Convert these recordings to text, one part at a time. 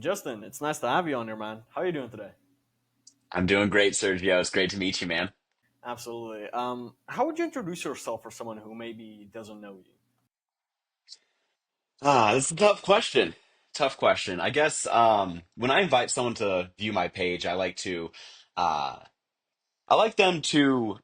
Justin, it's nice to have you on here, man. How are you doing today? I'm doing great, Sergio. It's great to meet you, man. Absolutely. How would you introduce yourself for someone who maybe doesn't know you? This is a tough question. Tough question. I guess when I invite someone to view my page, uh, I like them to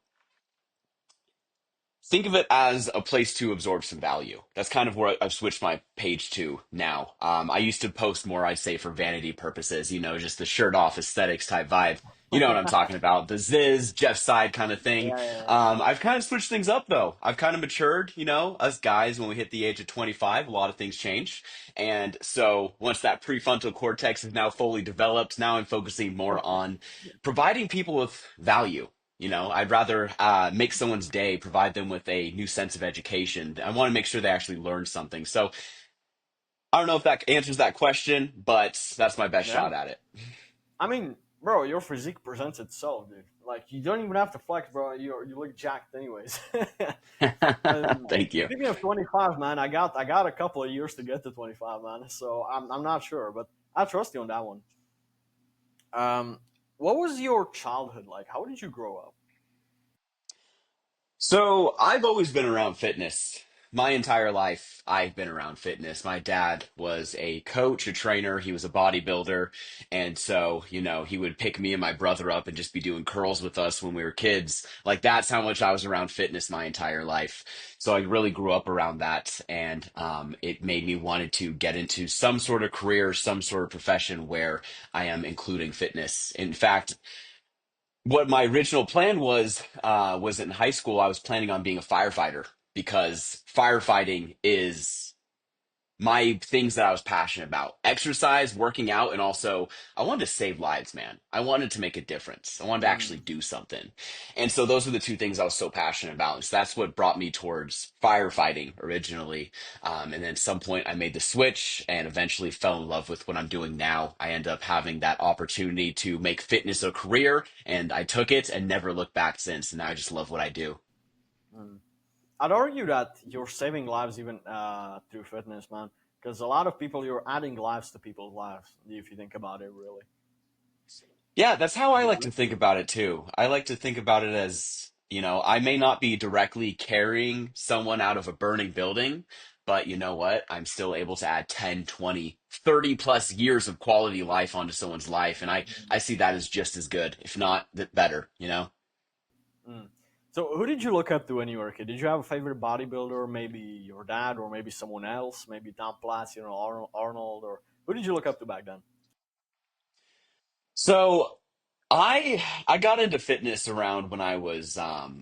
think of it as a place to absorb some value. That's kind of where I've switched my page to now. I used to post more, I'd say, for vanity purposes, just the shirt off aesthetics type vibe. You know what I'm talking about, the Ziz, Jeff Side kind of thing. Yeah, yeah, yeah. I've kind of switched things up though. I've kind of matured, us guys, when we hit the age of 25, a lot of things change. And so once that prefrontal cortex is now fully developed, now I'm focusing more on providing people with value. I'd rather make someone's day, provide them with a new sense of education. I want to make sure they actually learn something. So I don't know if that answers that question, but that's my best Yeah. shot at it. I mean, bro, your physique presents itself, dude. Like, you don't even have to flex, bro. You look jacked, anyways. And Thank you. speaking of 25, man, I got a couple of years to get to 25, man. So I'm not sure, but I trust you on that one. Um, what was your childhood like? How did you grow up? So I've always been around fitness. My entire life, I've been around fitness. My dad was a coach, a trainer. He was a bodybuilder. And so, he would pick me and my brother up and just be doing curls with us when we were kids. Like that's how much I was around fitness my entire life. So I really grew up around that. And it made me wanted to get into some sort of career, some sort of profession where I am including fitness. In fact, what my original plan was in high school, I was planning on being a firefighter because firefighting is my things that I was passionate about. Exercise, working out, and also I wanted to save lives, man. I wanted to make a difference. I wanted to actually Mm, do something. And so those were the two things I was so passionate about. And so that's what brought me towards firefighting originally. And then at some point I made the switch and eventually fell in love with what I'm doing now. I end up having that opportunity to make fitness a career and I took it and never looked back since. And now I just love what I do. mm. I'd argue that you're saving lives even through fitness, man. Because a lot of people, you're adding lives to people's lives. If you think about it, really. Yeah, that's how I like to think about it too. I like to think about it as, I may not be directly carrying someone out of a burning building, but you know what? I'm still able to add 10, 20, 30 plus years of quality life onto someone's life. And I see that as just as good, if not better. Mm. So, who did you look up to when you were a kid? Did you have a favorite bodybuilder? Maybe your dad, or maybe someone else? Maybe Tom Platz, Arnold, or who did you look up to back then? So I got into fitness around when I was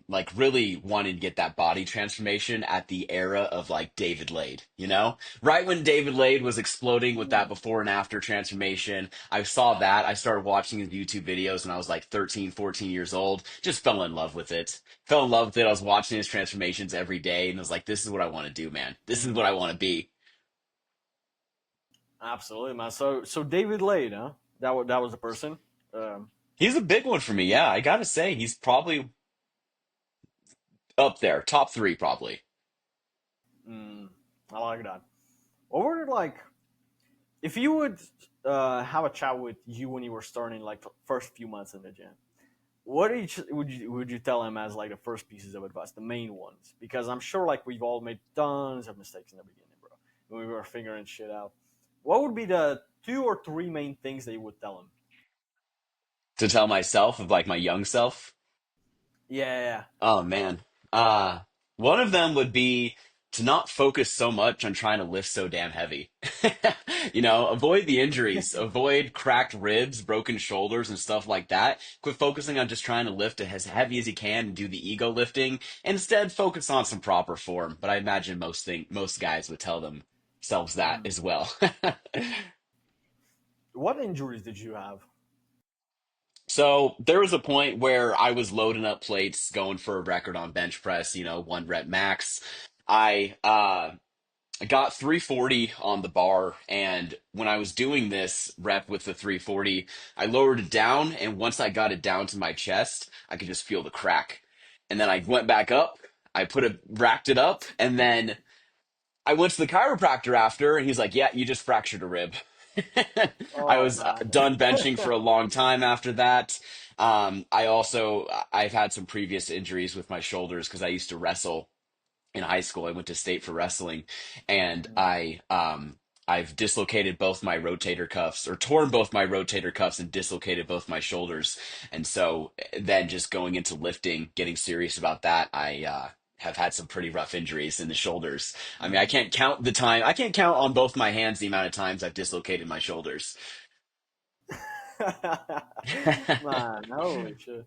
like really wanting to get that body transformation at the era of like David Lade, you know? Right when David Lade was exploding with that Mm. before and after transformation, I saw that. I started watching his YouTube videos when I was like 13, 14 years old. Just fell in love with it. Fell in love with it. I was watching his transformations every day and I was like, this is what I want to do, man. This is Mm. what I want to be. Absolutely, man. So David Lade, huh? That was the person. Um, He's a big one for me. Yeah, I gotta say, he's probably up there, top three, probably. mm, I like that. What were like if you would have a chat with you when you were starting, like the first few months in the gym? What would you tell him as like the first pieces of advice, the main ones? Because I'm sure like we've all made tons of mistakes in the beginning, bro, when we were figuring shit out. What would be the two or three main things that you would tell him? To tell myself of like my young self. Yeah, yeah, Oh man. Uh One of them would be to not focus so much on trying to lift so damn heavy. Avoid the injuries, avoid cracked ribs, broken shoulders and stuff like that. Quit focusing on just trying to lift it as heavy as you can and do the ego lifting. Instead, focus on some proper form. But I imagine most guys would tell themselves yeah. that as well. What injuries did you have? So there was a point where I was loading up plates, going for a record on bench press, one rep max. I got 340 on the bar, and when I was doing this rep with the 340, I lowered it down, and once I got it down to my chest, I could just feel the crack. And then I went back up, racked it up, and then I went to the chiropractor after, and he's like, "Yeah, you just fractured a rib." I Oh was done benching man. for a long time after that. I've had some previous injuries with my shoulders because I used to wrestle in high school. I went to state for wrestling, and I've dislocated both my rotator cuffs, or torn both my rotator cuffs, and dislocated both my shoulders. And so then just going into lifting, getting serious about that, I have had some pretty rough injuries in the shoulders. I mean, I Mm. can't count the time. I can't count on both my hands the amount of times I've dislocated my shoulders. Man, holy shit.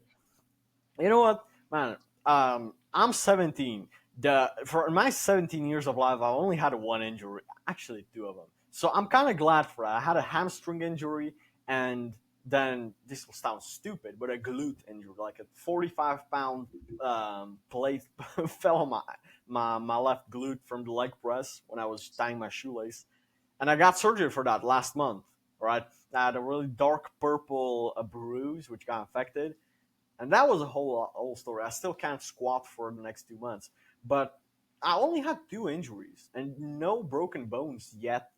You know what, man? I'm 17. The For my 17 years of life, I only had one injury, actually two of them. So I'm kind of glad for that. I had a hamstring injury, and then this will sound stupid, but a glute injury, like a 45-pound plate fell on my left glute from the leg press when I was tying my shoelace, and I got surgery for that last month. Right, I had a really dark purple bruise which got infected, and that was a whole story. I still can't squat for the next 2 months, but I only had two injuries and no broken bones yet.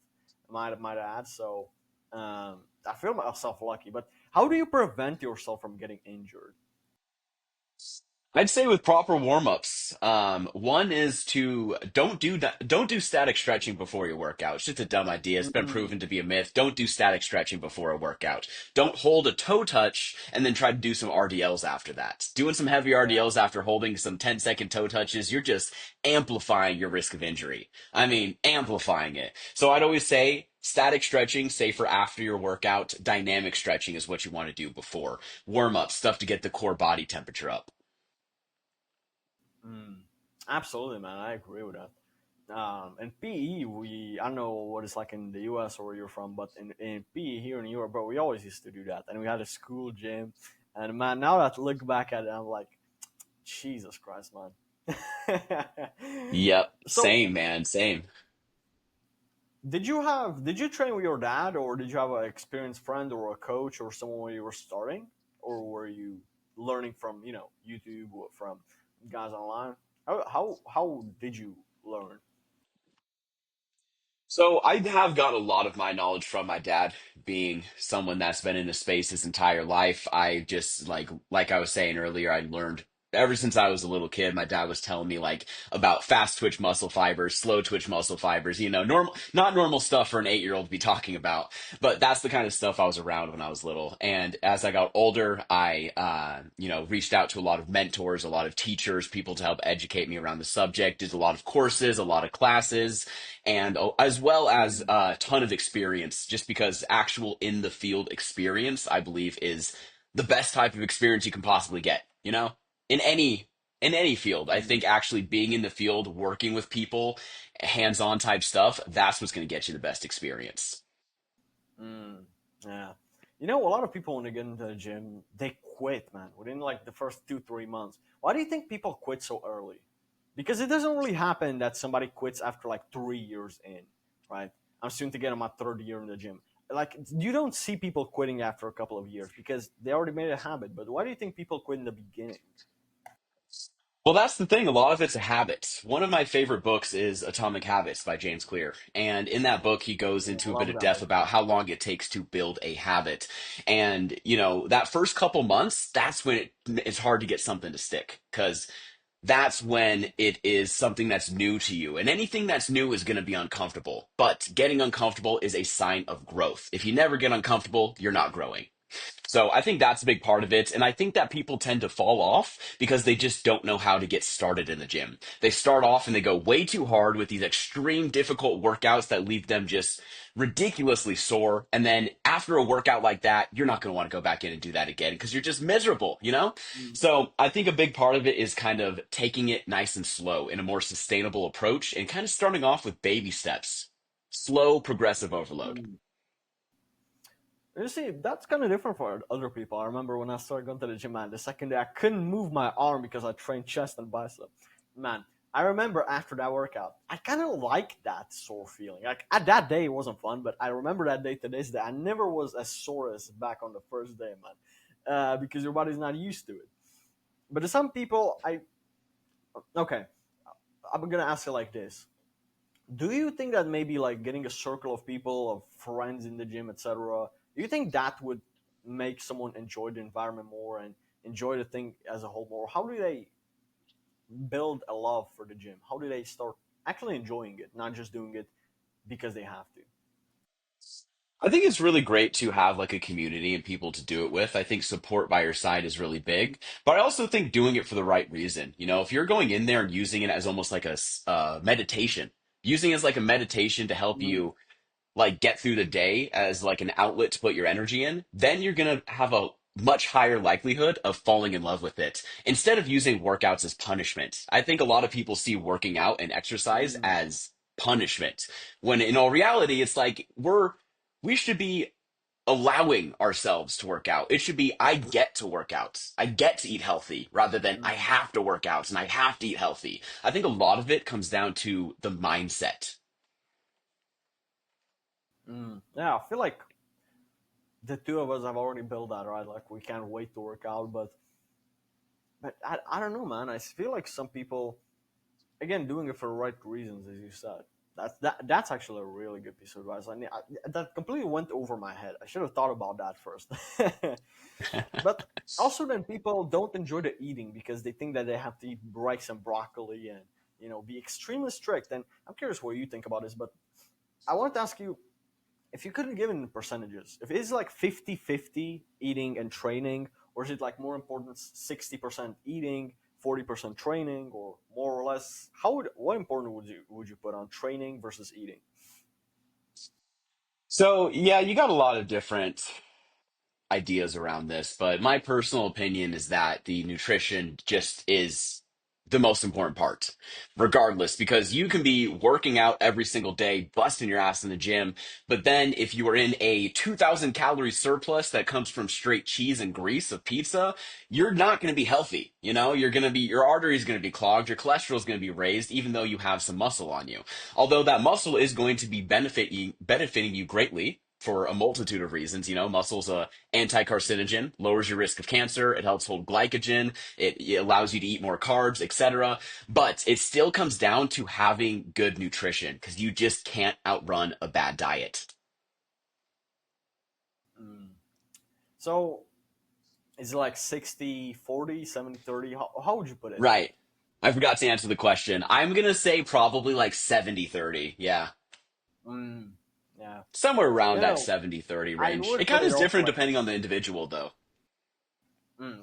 Might add. So I feel myself lucky. But how do you prevent yourself from getting injured? I'd say with proper warm-ups, one is to don't do static stretching before your workout. It's just a dumb idea. It's been Mm, proven to be a myth. Don't do static stretching before a workout. Don't hold a toe touch and then try to do some RDLs after that. Doing some heavy yeah. RDLs after holding some 10-second toe touches, you're just amplifying your risk of injury. I mean, amplifying it. So I'd always say static stretching, say for after your workout. Dynamic stretching is what you want to do before. Warm-up, stuff to get the core body temperature up. Mm, absolutely, man. I agree with that. In PE, I don't know what it's like in the US or where you're from, but in PE here in Europe, bro, we always used to do that. And we had a school gym. And man, now that I look back at it, I'm like, Jesus Christ, man. Yep, So, same man, same. did you train with your dad, or did you have an experienced friend or a coach or someone when you were starting, or were you learning from YouTube or from guys online? How did you learn? So I have got a lot of my knowledge from my dad, being someone that's been in the space his entire life. I just like I was saying earlier, I learned ever since I was a little kid. My dad was telling me like about fast twitch muscle fibers, slow twitch muscle fibers, normal not normal stuff for an 8-year-old to be talking about, but that's the kind of stuff I was around when I was little. And as I got older, I reached out to a lot of mentors, a lot of teachers, people to help educate me around the subject, did a lot of courses, a lot of classes, and as well as Mm, a ton of experience, just because actual in the field experience, I believe, is the best type of experience you can possibly get, in any field. I mm. think actually being in the field, working with people, hands-on type stuff, that's what's going to get you the best experience. Mm, yeah. A lot of people when they get into the gym, they quit, man, within like the first 2, 3 months. Why do you think people quit so early? Because it doesn't really happen that somebody quits after like 3 years in, right? I'm soon to get on my third year in the gym. Like, you don't see people quitting after a couple of years because they already made a habit. But why do you think people quit in the beginning? Well, that's the thing. A lot of it's a habit. One of my favorite books is Atomic Habits by James Clear. And in that book, he goes Oh, I into a bit love of that depth book. about how long it takes to build a habit. And, that first couple months, that's when it's hard to get something to stick, because that's when it is something that's new to you. And anything that's new is going to be uncomfortable. But getting uncomfortable is a sign of growth. If you never get uncomfortable, you're not growing. So I think that's a big part of it. And I think that people tend to fall off because they just don't know how to get started in the gym. They start off and they go way too hard with these extreme difficult workouts that leave them just ridiculously sore. And then after a workout like that, you're not going to want to go back in and do that again because you're just miserable? Mm, So I think a big part of it is kind of taking it nice and slow in a more sustainable approach and kind of starting off with baby steps. Slow, progressive overload. mm. You see, that's kind of different for other people. I remember when I started going to the gym, man, the second day I couldn't move my arm because I trained chest and bicep. Man, I remember after that workout, I kind of liked that sore feeling. Like, at that day, it wasn't fun, but I remember that day to this day. I never was as sore as back on the first day, man, because your body's not used to it. But to some people, okay, I'm gonna ask you like this: Do you think that maybe like getting a circle of people, of friends in the gym, etc., do you think that would make someone enjoy the environment more and enjoy the thing as a whole more? How do they build a love for the gym? How do they start actually enjoying it, not just doing it because they have to? I think it's really great to have like a community and people to do it with. I think support by your side is really big, but I also think doing it for the right reason. You know, if you're going in there and using it as almost like a meditation, using it as like a meditation to help Mm, you like get through the day as like an outlet to put your energy in, then you're going to have a much higher likelihood of falling in love with it instead of using workouts as punishment. I think a lot of people see working out and exercise mm, as punishment when in all reality it's like we should be allowing ourselves to work out. It should be I get to work out. I get to eat healthy rather than I mm, have to work out and I have to eat healthy. I think a lot of it comes down to the mindset. Yeah, I feel like the two of us have already built that, right? Like we can't wait to work out, but I don't know, man. I feel like some people, again, doing it for the right reasons, as you said. That's actually a really good piece of advice. That completely went over my head. I should have thought about that first. But also, then people don't enjoy the eating because they think that they have to eat rice and broccoli and be extremely strict. And I'm curious what you think about this, but I wanted to ask you if you couldn't give it in percentages, if it's like 50-50 eating and training, or is it like more important 60% eating, 40% training, or more or less, what important would you put on training versus eating? So, yeah, you got a lot of different ideas around this, but my personal opinion is that the nutrition just is the most important part, regardless, because you can be working out every single day, busting your ass in the gym, but then if you are in a 2,000 calorie surplus that comes from straight cheese and grease of pizza, you're not going to be healthy. You know, your artery is going to be clogged, your cholesterol is going to be raised, even though you have some muscle on you. Although that muscle is going to be benefiting you greatly for a multitude of reasons. You know, muscle's a anti-carcinogen, lowers your risk of cancer, it helps hold glycogen, it allows you to eat more carbs, etc. But it still comes down to having good nutrition because you just can't outrun a bad diet. Mm. So is it like 60-40, 70-30? How would you put it? Right. I forgot to answer the question. I'm going to say probably like 70-30. Yeah. Mm, yeah. Somewhere around You that know, 70-30 I range. It would put kind of it is also different like depending on the individual, though.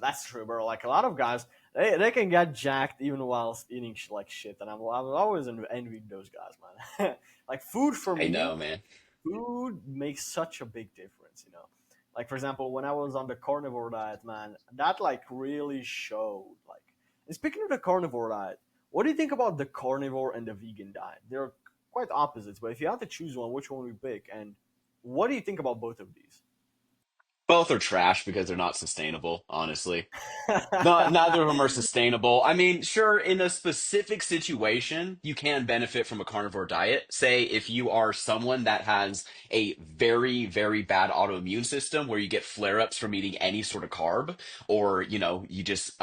That's true, bro. Like a lot of guys, they can get jacked even whilst eating like shit, and I'm always envying those guys, man. Like food for I know, me, man. food makes such a big difference, you know. Like for example, when I was on the carnivore diet, man, that like really showed. Like, and speaking of the carnivore diet, what do you think about the carnivore and the vegan diet? They're quite opposites, but if you had to choose one, which one would you pick? And what do you think about both of these? Both are trash because they're not sustainable, honestly. Not neither of them are sustainable. I mean, sure, in a specific situation, you can benefit from a carnivore diet. Say if you are someone that has a very, very bad autoimmune system where you get flare-ups from eating any sort of carb, or you just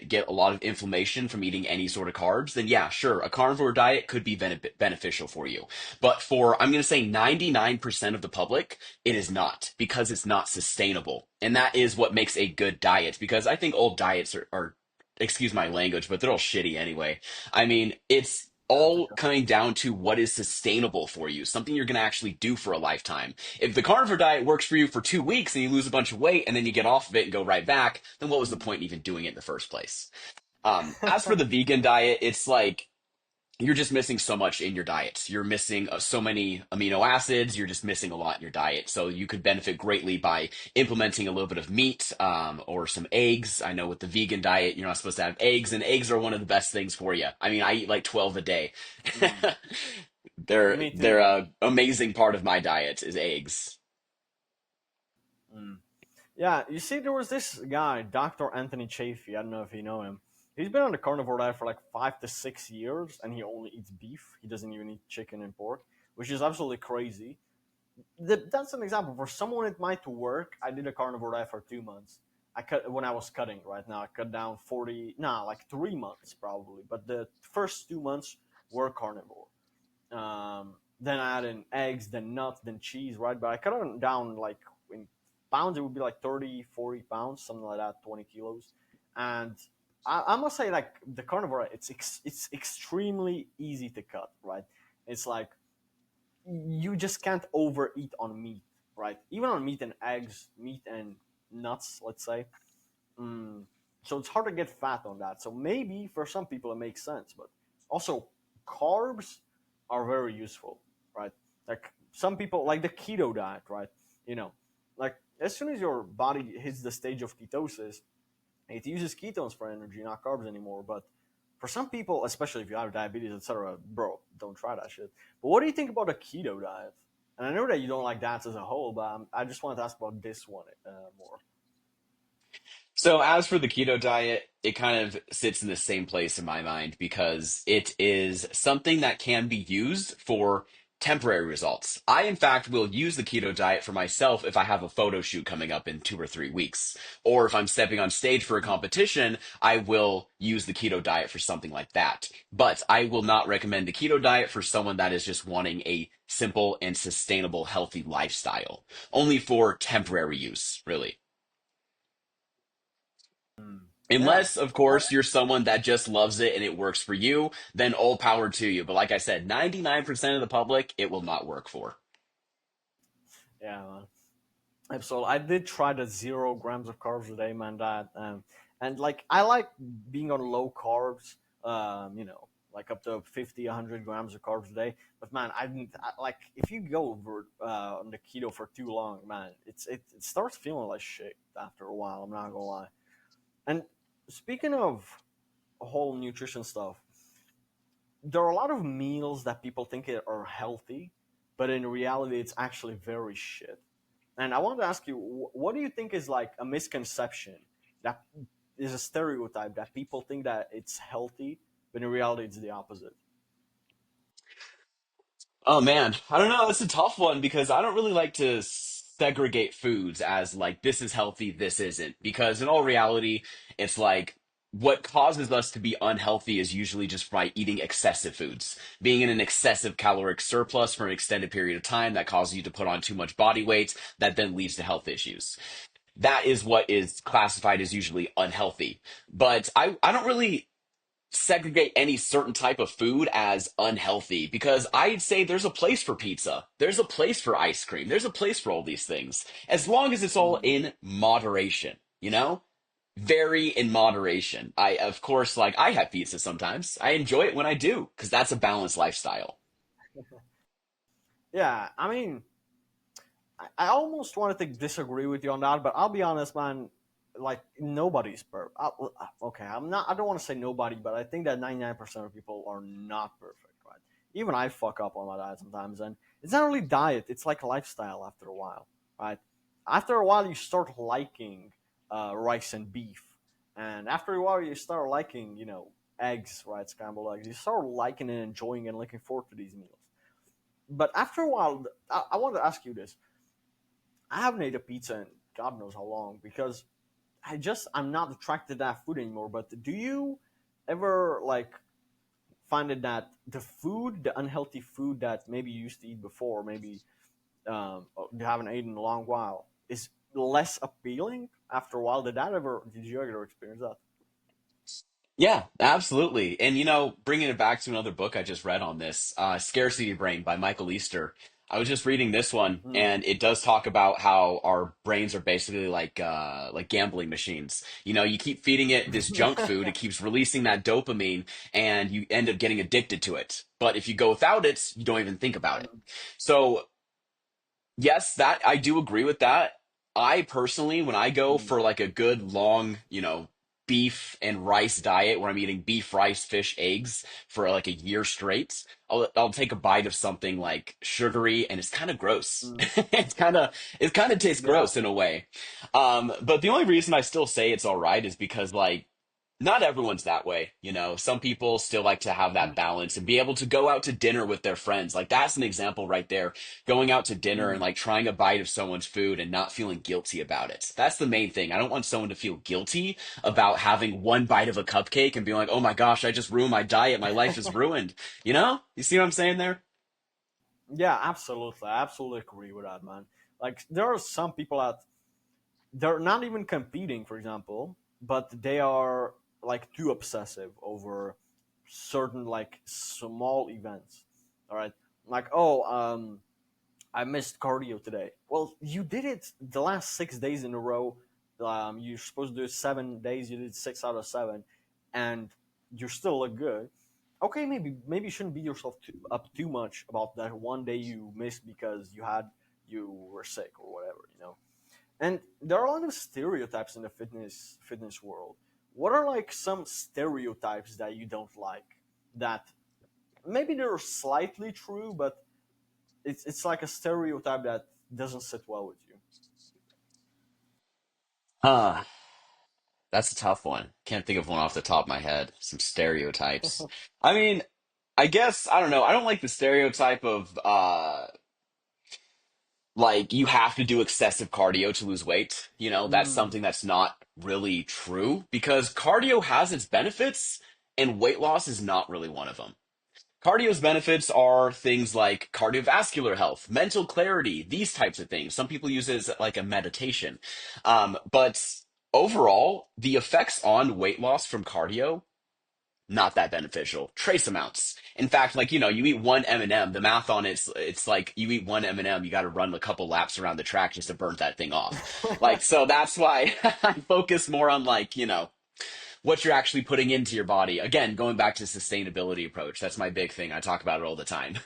get a lot of inflammation from eating any sort of carbs, then yeah, sure, a carnivore diet could be beneficial for you. But for I'm going to say 99% of the public, it is not because it's not sustainable. And that is what makes a good diet because I think old diets are excuse my language, but they're all shitty anyway. I mean, it's Yeah, for all sure. coming down to what is sustainable for you, something you're going to actually do for a lifetime. If the carnivore diet works for you for 2 weeks and you lose a bunch of weight and then you get off of it and go right back, then what was the point in even doing it in the first place? As for the vegan diet, it's like you're just missing so much in your diet. You're missing so many amino acids. You're just missing a lot in your diet. So you could benefit greatly by implementing a little bit of meat or some eggs. I know with the vegan diet, you're not supposed to have eggs, and eggs are one of the best things for you. I mean, I eat like 12 a day. Mm, they're me too, they're man. a amazing part of my diet is eggs. Mm. Yeah, you see, there was this guy, Dr. Anthony Chafee. I don't know if you know him. He's been on the carnivore diet for like 5 to 6 years, and he only eats beef. He doesn't even eat chicken and pork, which is absolutely crazy. That's an example for someone it might work. I did a carnivore diet for 2 months. I cut when I was cutting. Right now, I cut down 40. Nah, like 3 months probably. But the first 2 months were carnivore, Then I add in eggs, then nuts, then cheese, right? But I cut it down like in pounds, it would be like 30, 40 pounds, something like that, 20 kilos. And I must say, like the carnivore, it's extremely easy to cut, right? It's like you just can't overeat on meat, right? Even on meat and eggs, meat and nuts, let's say. Mm, so it's hard to get fat on that. So maybe for some people it makes sense, but also carbs are very useful, right? Like some people like the keto diet, right? You know, like as soon as your body hits the stage of ketosis, it uses ketones for energy, not carbs anymore. But for some people, especially if you have diabetes, etc., bro, don't try that shit. But what do you think about a keto diet? And I know that you don't like diets as a whole, but I just wanted to ask about this one more. So as for the keto diet, it kind of sits in the same place in my mind because it is something that can be used for temporary results. I, in fact, will use the keto diet for myself if I have a photo shoot coming up in 2 or 3 weeks. Or if I'm stepping on stage for a Mm, competition, I will use the keto diet for something like that. But I will not recommend the keto diet for someone that is just wanting a simple and sustainable, healthy lifestyle. Only for temporary use, really. mm. Yeah, Unless, of course, you're someone that just loves it and it works for you, then all power to you. But like I said, 99% of the public, it will not work for. yeah, man. So I did try the 0 grams of carbs a day, man. That and like I like being on low carbs. Like up to 50, 100 grams of carbs a day. But man, I didn't like if you go over on the keto for too long, man, it starts feeling like shit after a while. I'm not gonna lie. And speaking of whole nutrition stuff, there are a lot of meals that people think are healthy, but in reality, it's actually very shit. And I wanted to ask you, what do you think is like a misconception that is a stereotype that people think that it's healthy, but in reality, it's the opposite? Oh man, I don't know. It's a tough one because I don't really like to segregate foods as like this is healthy, this isn't. Because in all reality, it's like what causes us to be unhealthy is usually just by eating excessive foods, being in an excessive caloric surplus for an extended period of time that causes you to put on too much body weight that then leads to health issues. That is what is classified as usually unhealthy. But I don't really segregate any certain type of food as unhealthy because I'd say there's a place for pizza. There's a place for ice cream. There's a place for all these things. As long as it's all Mm. in moderation, you know? Very in moderation. I, of course, like I have pizza sometimes. I enjoy it when I do because that's a balanced lifestyle. Yeah, I mean, I almost wanted to disagree with you on that, but I'll be honest, man. Like nobody's perfect. Okay, I'm not. I don't want to say nobody, but I think that 99% of people are not perfect, right? Even I fuck up on my diet sometimes, and it's not really diet. It's like a lifestyle after a while, right? After a while, you start liking rice and beef, and after a while, you start liking, eggs, right? Scrambled eggs. You start liking and enjoying and looking forward to these meals. But after a while, I want to ask you this: I haven't ate a pizza in God knows how long because I'm not attracted to that food anymore. But do you ever like find it that the unhealthy food that maybe you used to eat before, maybe you haven't eaten in a long while, is less appealing after a while? Did you ever experience that? Yeah, absolutely. And bringing it back to another book I just read on this, Scarcity Brain by Michael Easter. I was just reading this one, Mm, and it does talk about how our brains are basically like gambling machines. You keep feeding it this junk food, it keeps releasing that dopamine, and you end up getting addicted to it. But if you go without it, you don't even think about it. mm, So yes, that I do agree with that. I personally, when I go mm, for like a good long, beef and rice diet where I'm eating beef, rice, fish, eggs for like a year straight, I'll take a bite of something like sugary and it's kind of gross. mm. It kind of tastes Yeah. gross in a way. But the only reason I still say it's all right is because like not everyone's that way, Some people still like to have that Mm, balance and be able to go out to dinner with their friends. Like that's an example right there. Going out to dinner and mm, like trying a bite of someone's food and not feeling guilty about it. That's the main thing. I don't want someone to feel guilty about having one bite of a cupcake and being like, "Oh my gosh, I just ruined my diet. My life is ruined." You see what I'm saying there? Yeah, absolutely. I absolutely agree with that, man. Like there are some people that they're not even competing, for example, but they are like too obsessive over certain like small events. All right, like I missed cardio today. Well, you did it the last 6 days in a row. You're supposed to do it 7 days. You did 6 out of 7, and you still look good. Okay, maybe you shouldn't beat yourself up too much about that one day you missed because you were sick or whatever, you know. And there are a lot of stereotypes in the fitness world. What are like some stereotypes that you don't like that maybe they're slightly true, but it's like a stereotype that doesn't sit well with you. Huh. That's a tough one. Can't think of one off the top of my head. Some stereotypes. I mean, I guess I don't know. I don't like the stereotype of like you have to do excessive cardio to lose weight. You know, that's Mm, something that's not really true because cardio has its benefits and weight loss is not really one of them. Cardio's benefits are things like cardiovascular health, mental clarity, these types of things. Some people use it as like a meditation. But overall, the effects on weight loss from cardio, not that beneficial. Trace amounts. In fact, like, you eat one M&M, the math on it's like you eat one M&M, you got to run a couple laps around the track just to burn that thing off. Like, so that's why I focus more on like, what you're actually putting into your body. Again, going back to sustainability approach, that's my big thing. I talk about it all the time.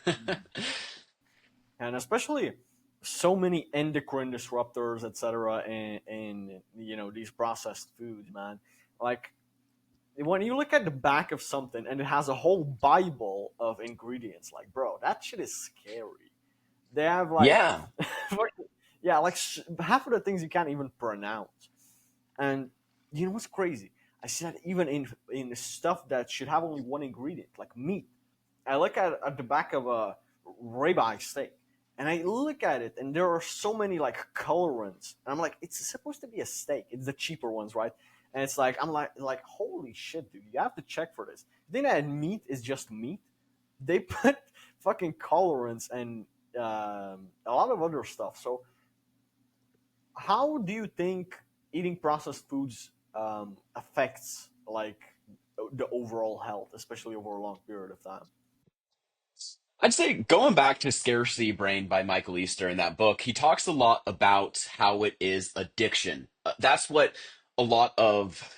and especially so many endocrine disruptors, etc., in you know these processed foods, man. Like when you look at the back of something and it has a whole bible of ingredients, like bro, that shit is scary. They have like, Yeah. yeah, like half of the things you can't even pronounce. And you know what's crazy? I see that even in stuff that should have only one ingredient, like meat. I look at the back of a ribeye steak, and I look at it, and there are so many like colorants, and I'm like, it's supposed to be a steak. It's the cheaper ones, right? And it's like I'm like, holy shit, dude! You have to check for this. You think that meat is just meat? They put fucking colorants and a lot of other stuff. So how do you think eating processed foods affects like the overall health, especially over a long period of time? I'd say going back to Scarcity Brain by Michael Easter in that book, he talks a lot about how it is addiction. That's what a lot of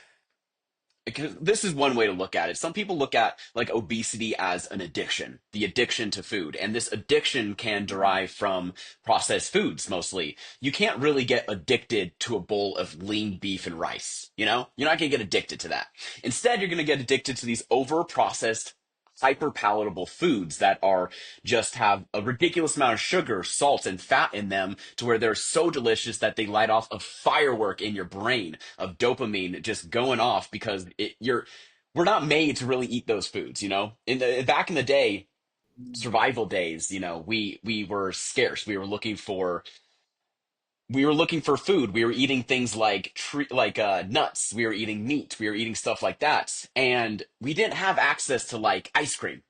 because this is one way to look at it. Some people look at like obesity as an addiction, the addiction to food. And this addiction can Mm, derive from processed foods mostly. You can't really get addicted to a bowl of lean beef and rice. You're not going to get addicted to that. Instead, you're going to get addicted to these over processed, hyper palatable foods that are just have a ridiculous amount of sugar, salt, and fat in them to where they're so delicious that they light off a firework in your brain of dopamine just going off because we're not made to really eat those foods, back in the day, mm, survival days, we were scarce. We were looking for food. We were eating things like nuts. We were eating meat. We were eating stuff like that. And we didn't have access to like ice cream.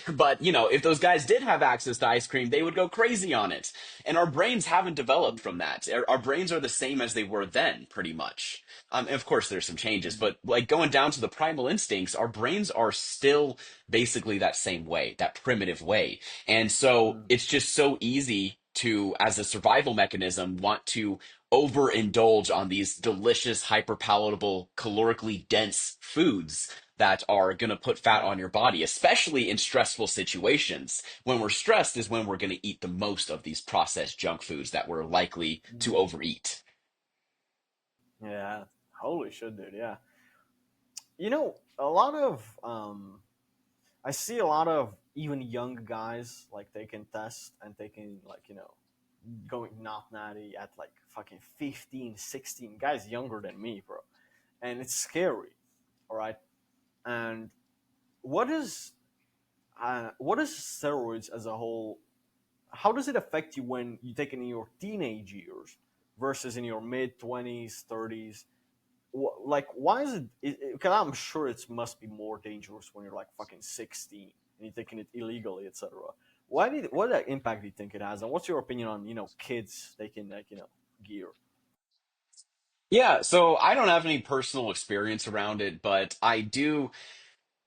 But, if those guys did have access to ice cream, they would go crazy on it. And our brains haven't developed from mm, that. Our brains are the same as they were then, pretty much. And of course, there's some changes, mm, but like going down to the primal instincts, our brains are still basically that same way, that primitive way. And so mm, it's just so easy to, as a survival mechanism, want to overindulge on these delicious, hyper palatable, calorically dense foods that are going to put fat yeah. on your body, especially in stressful situations. When we're stressed is when we're going to eat the most of these processed junk foods that we're likely to Mm, overeat. yeah. Holy shit, dude. Yeah. You know, a lot of I see a lot of even young guys like taking tests and taking like going not natty at like fucking 15, 16 guys younger than me, bro. And it's scary, all right? And what is what is steroids as a whole? How does it affect you when you take it in your teenage years versus in your mid 20s, 30s? Like, why is it? Because I'm sure it must be more dangerous when you're like fucking 16 and you're taking it illegally, etc. what impact do you think it has, and what's your opinion on kids taking like gear? Yeah, so I don't have any personal experience around it, but I do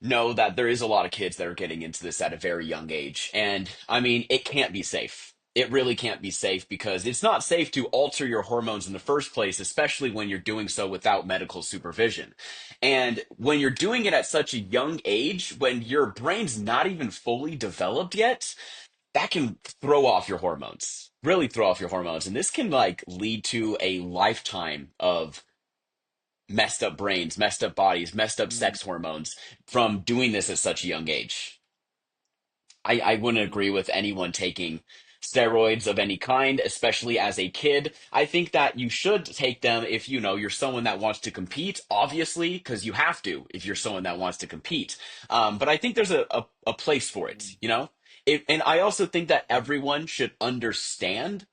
know that there is a lot of kids that are getting into this at a very young age. And I mean, it can't be safe. It really can't be safe because it's not safe to alter your hormones in the first place, especially when you're doing so without medical supervision. And when you're doing it at such a young age, when your brain's not even fully developed yet, that can throw off your hormones, really throw off your hormones. And this can like lead to a lifetime of messed up brains, messed up bodies, messed up Mm, sex hormones from doing this at such a young age. I wouldn't mm, agree with anyone taking steroids of any kind, especially as a kid. I think that you should take them if you know you're someone that wants to compete, obviously, because you have to if you're someone that wants to compete. But I think there's a place for it, mm. you know? And I also think that everyone should understand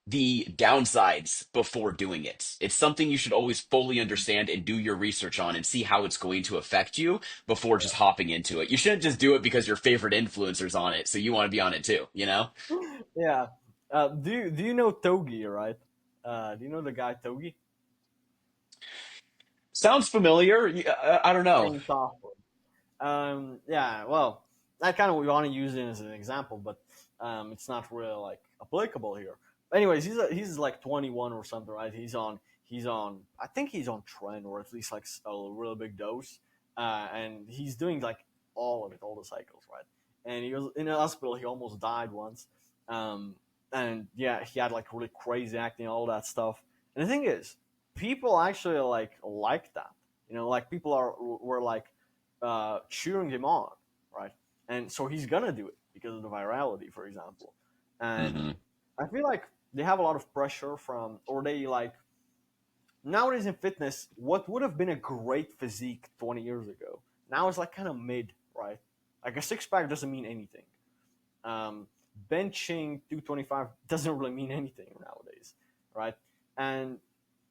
the downsides before doing it. It's something you should always fully understand and do your research on and see how it's going to affect you before just hopping into it. You shouldn't just do it because your favorite influencer's on it, so you want to be on it too, you know? Yeah. Do you know Togi, right? Do you know the guy Togi? Sounds familiar. I don't know. Training software. Yeah, well, I kind of want to use it as an example, but it's not really like applicable here. Anyways, he's like 21 or something, right? He's on I think he's on trend or at least like a real big dose, and he's doing like all of it, all the cycles, right? And he was in a hospital. He almost died once, um, and yeah, he had like really crazy acne, all that stuff. And the thing is, people actually like that. Like people were like cheering him on, right? And so he's gonna do it because of the virality, for example. And Hmm. I feel like they have a lot of pressure from, or they like nowadays in fitness, what would have been a great physique 20 years ago now is like kind of mid, right? Like a six pack doesn't mean anything. Um, Benching 225 doesn't really mean anything nowadays, right? And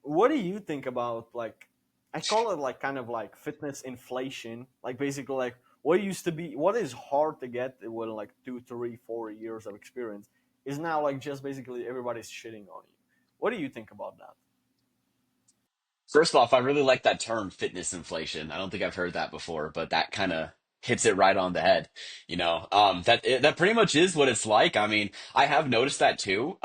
what do you think about like I call it like kind of like fitness inflation, like basically like what used to be what is hard to get with like 2, 3, 4 years of experience is now like just basically everybody's shitting on you. What do you think about that? First off, I really like that term fitness inflation. I don't think I've heard that before, but that kind of hits it right on the head. That pretty much is what it's like. I mean, I have noticed that too.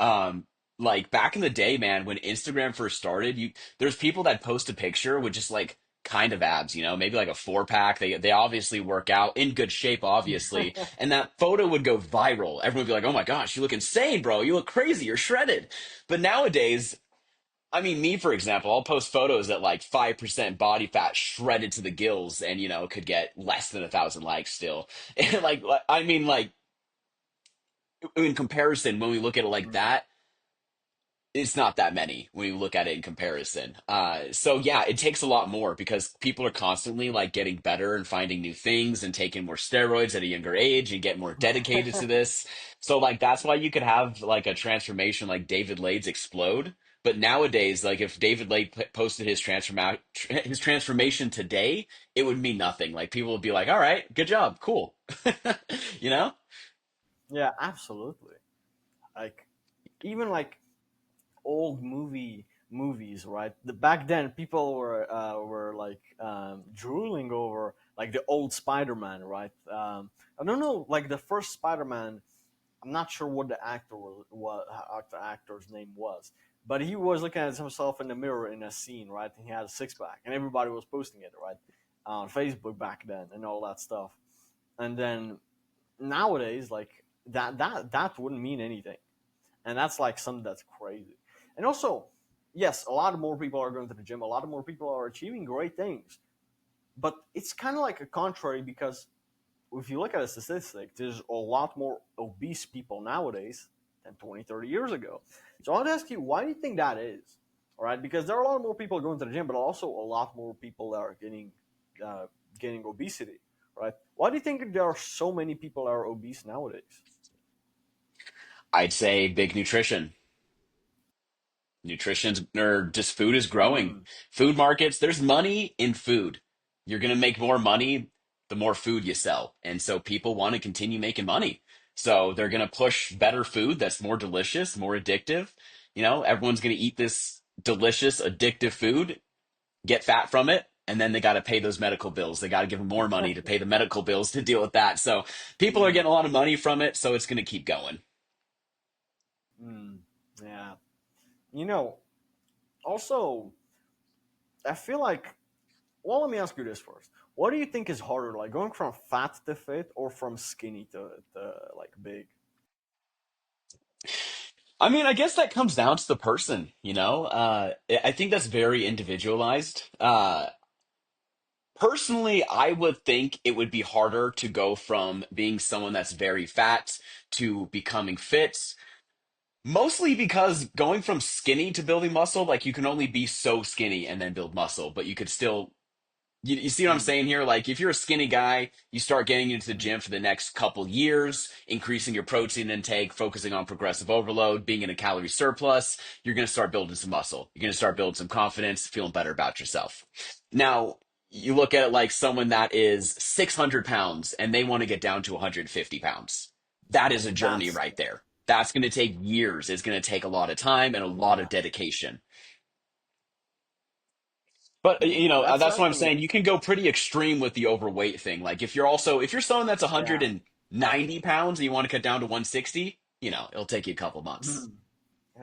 Like back in the day, man, when Instagram first started, there's people that post a picture with just like kind of abs, maybe like a four pack. They obviously work out in good shape, obviously, and that photo would go viral. Everyone would be like, "Oh my gosh, you look insane, bro! You look crazy. You're shredded." But nowadays, I mean, me, for example, I'll post photos at like 5% body fat shredded to the gills and, could get less than 1,000 likes still. And I mean, like, in comparison, when we look at it like Mm. that, it's not that many when you look at it in comparison. So yeah, it takes a lot more because people are constantly like getting better and finding new things and taking more steroids at a younger age and get more dedicated to this. So like that's why you could have like a transformation like David Lade's explode. But nowadays, like if David Lade posted his transformation today, it would mean nothing. Like people would be like, "All right, good job, cool," you know. Yeah, absolutely. Like even like old movies, right? Back then, people were like drooling over like the old Spider-Man, right? I don't know, like the first Spider-Man. I'm not sure what the actor what the actor's name was, but he was looking at himself in the mirror in a scene, right? And he had a six pack, and everybody was posting it, right, on Facebook back then and all that stuff. And then nowadays, like that wouldn't mean anything, and that's like something that's crazy. And also, yes, a lot more people are going to the gym. A lot more people are achieving great things, but it's kind of like a contrary because if you look at a statistic, there's a lot more obese people nowadays than 20, 30 years ago. So I want to ask you, why do you think that is? All right, because there are a lot more people going to the gym, but also a lot more people that are uh, getting obesity. Right? Why do you think there are so many people that are obese nowadays? I'd say big nutrition. Nutrition's or just food is growing. Mm. Food markets, there's money in food. You're going to make more money the more food you sell. And so people want to continue making money. So they're going to push better food that's more delicious, more addictive. You know, everyone's going to eat this delicious, addictive food, get fat from it, and then they got to pay those medical bills. They got to give them more money to pay the medical bills to deal with that. So people are Mm, getting a lot of money from it, so it's going to keep going. mm, yeah. You know, also, I feel like, well, let me ask you this first. What do you think is harder, like going from fat to fit or from skinny to like big? I mean, I guess that comes down to the person, you know? I think that's very individualized. Personally, I would think it would be harder to go from being someone that's very fat to becoming fit. Mostly because going from skinny to building muscle, like you can only be so skinny and then build muscle, but you could still you see what I'm Mm, saying here? Like, if you're a skinny guy, you start getting into the mm, gym for the next couple years, increasing your protein intake, focusing on progressive overload, being in a calorie surplus, you're going to start building some muscle. You're going to start building some confidence, feeling better about yourself. Now, you look at it like someone that is 600 pounds and they want to get down to 150 pounds. That is a journey that's right there. That's going to take years. It's going to take a lot of time and a lot of yeah. dedication. But Mm, that's that's what I'm actually saying. You can go pretty extreme with the overweight thing. Like if you're someone that's yeah. 190 pounds and you want to cut down to 160, it'll take you a couple months. Mm,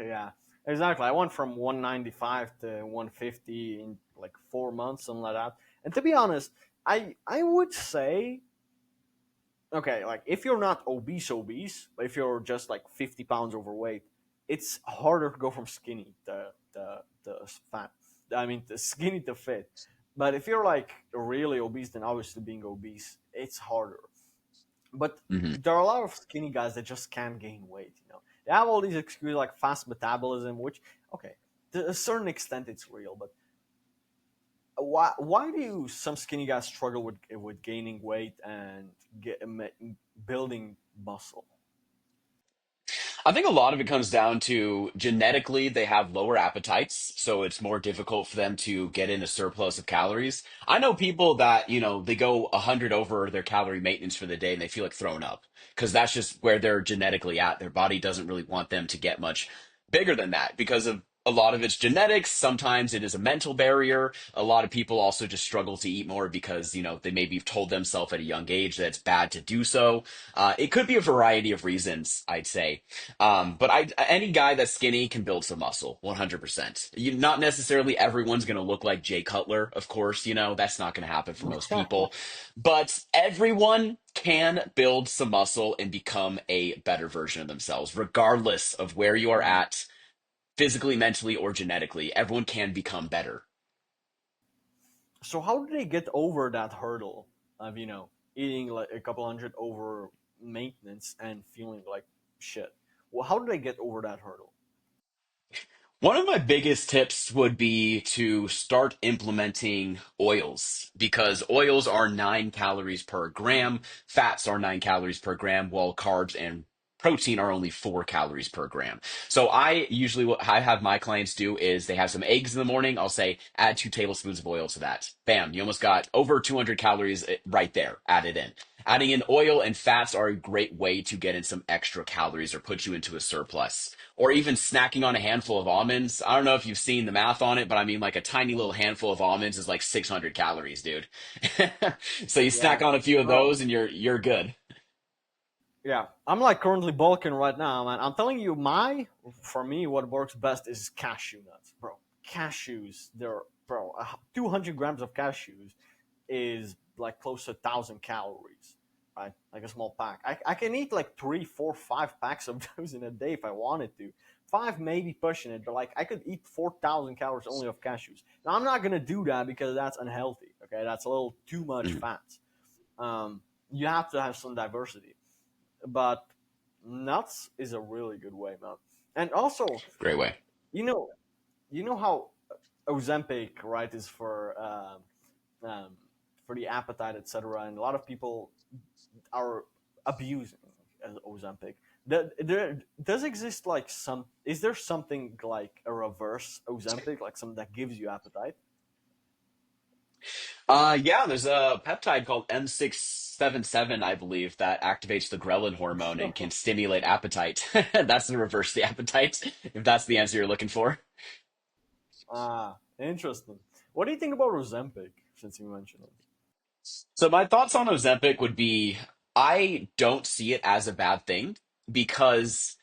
yeah. Exactly. I went from 195 to 150 in like 4 months, something like that. And to be honest, I would say okay, like if you're not obese, but if you're just like 50 pounds overweight, it's harder to go from skinny to fat. I mean, to skinny to fit. But if you're like really obese, then obviously being obese, it's harder. But Hmm. there are a lot of skinny guys that just can't gain weight. You know, they have all these excuses like fast metabolism, which okay, to a certain extent it's real, but why do some skinny guys struggle with gaining weight and get building muscle? I think a lot of it comes down to genetically, they have lower appetites, so it's more difficult for them to get in a surplus of calories. I know people that, they go 100 over their calorie maintenance for the day and they feel like throwing up because that's just where they're genetically at. Their body doesn't really want them to get much bigger than that because of a lot of it's genetics. Sometimes it is a mental barrier. A lot of people also just struggle to eat more because, they maybe have told themselves at a young age that it's bad to do so. It could be a variety of reasons, I'd say. But any guy that's skinny can build some muscle, 100%. Not necessarily everyone's going to look like Jay Cutler, of course, that's not going to happen for most people. But everyone can build some muscle and become a better version of themselves, regardless of where you are Mm. at, physically, mentally, or genetically. Everyone can become better. So how do they get over that hurdle of eating like a couple hundred over maintenance and feeling like shit? Well, how do they get over that hurdle? One of my biggest tips would be to start implementing oils because oils are 9 calories per gram, fats are 9 calories per gram, while carbs and protein are only 4 calories per gram. So what I have my clients do is they have some eggs in the morning. I'll say add 2 tablespoons of oil to that. Bam, you almost got over 200 calories right there added in. Adding in oil and fats are a great way to get in some extra calories or put you into a surplus or even snacking on a handful of almonds. I don't know if you've seen the math on it, but I mean, like a tiny little handful of almonds is like 600 calories, dude. So you snack Yeah, on a few of bro. those and you're good. Yeah, I'm like currently bulking right now, man. I'm telling you, for me, what works best is cashew nuts, bro. Cashews, they're 200 grams of cashews is like close to 1,000 calories, right? Like a small pack. I can eat like three, four, 5 packs of those in a day if I wanted to. Five maybe pushing it, but like I could eat 4,000 calories only of cashews. Now I'm not gonna do that because that's unhealthy. Okay, that's a little too much Mhm. fats. Um, you have to have some diversity, but nuts is a really good way, man. And also, Great way. you know, how Ozempic, right, is um, for the appetite, etc. And a lot of people are abusing Ozempic. Does exist like some? Is there something like a reverse Ozempic, like something that gives you appetite? Yeah, there's a peptide called M677, I believe, that activates the ghrelin hormone and can stimulate appetite. That's to reverse the appetite, if that's the answer you're looking for. Ah, interesting. What do you think about Ozempic? Since you mentioned it. So my thoughts on Ozempic would be I don't see it as a bad thing because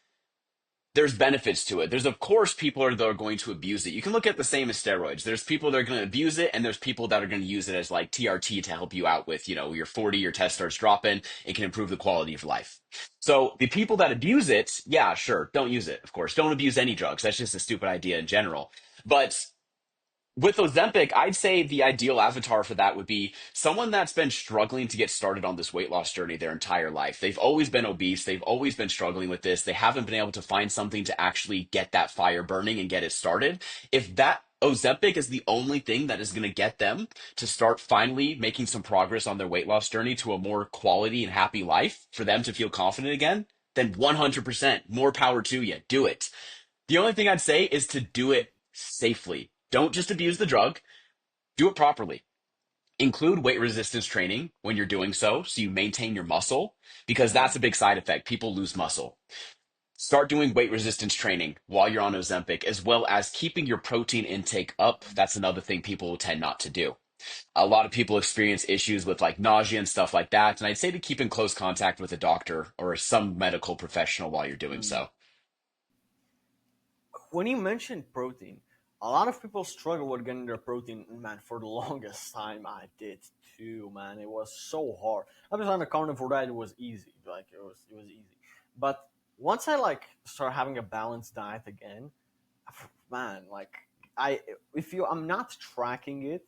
there's benefits to it. There's of course people that are going to abuse it. You can look at the same as steroids. There's people that are going to abuse it, and there's people that are going to use it as like TRT to help you out with, your 40, your test starts dropping. It can improve the quality of life. So the people that abuse it, yeah, sure, don't use it. Of course, don't abuse any drugs. That's just a stupid idea in general. But with Ozempic, I'd say the ideal avatar for that would be someone that's been struggling to get started on this weight loss journey their entire life. They've always been obese. They've always been struggling with this. They haven't been able to find something to actually get that fire burning and get it started. If that Ozempic is the only thing that is going to get them to start finally making some progress on their weight loss journey to a more quality and happy life for them to feel confident again, then 100% more power to you. Do it. The only thing I'd say is to do it safely. Don't just abuse the drug, do it properly. Include weight resistance training when you're doing so you maintain your muscle, because that's Mm, a big side effect. People lose muscle. Start doing weight resistance training while you're on Ozempic, as well as keeping your protein intake up. That's another thing people will tend not to do. A lot of people experience issues with like nausea and stuff like that. And I'd say to keep in close contact with a doctor or some medical professional while you're doing mm. so. When you mentioned protein, a lot of people struggle with getting their protein. Man, for the longest time, I did too. Man, it was so hard. I was on a carnivore diet; it was easy. Like it was easy. But once I like start having a balanced diet again, man, like I if you I'm not tracking it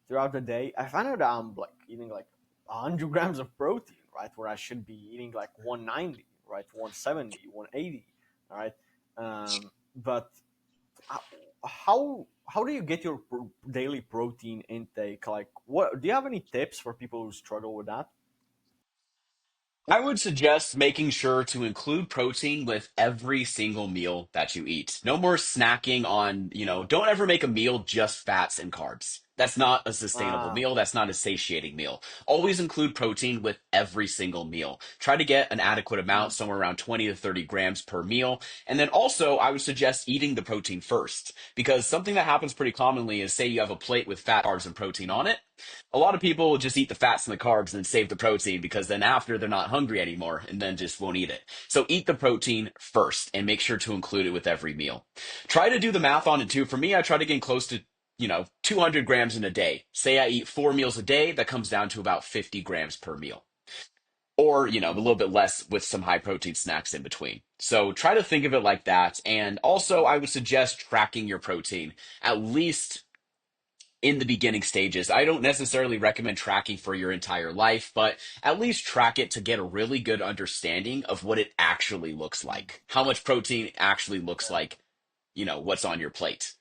throughout the day, I find out that I'm like eating like 100 grams of protein, right? Where I should be eating like 190, right? 170, 180, all right? But how do you get your daily protein intake? Like, what do you have any tips for people who struggle with that? I would suggest making sure to include protein with every single meal that you eat. No more snacking on, don't ever make a meal just fats and carbs. That's not a sustainable Ah, meal. That's not a satiating meal. Always include protein with every single meal. Try to get an adequate amount, mm, somewhere around 20 to 30 grams per meal. And then also, I would suggest eating the protein first, because something that happens pretty commonly is say you have a plate with fat, carbs, and protein on mm, it. A lot of people will just eat the fats and the carbs and save the protein because then after they're not hungry anymore and then just won't eat it. So eat the protein first and make sure to include it with every meal. Try to do the math on it too. For me, I try to get close to 200 grams in a day. Say I eat 4 meals a day, that comes down to about 50 grams per meal. Or, a mm, little bit less with some high protein snacks in between. So try to think of it like that. And also, I would suggest tracking your protein at least in the beginning stages. I don't necessarily recommend tracking for your entire life, but at least track it to get a really good understanding of what it actually looks mm. like, how much protein actually looks Yeah, like, what's on your plate.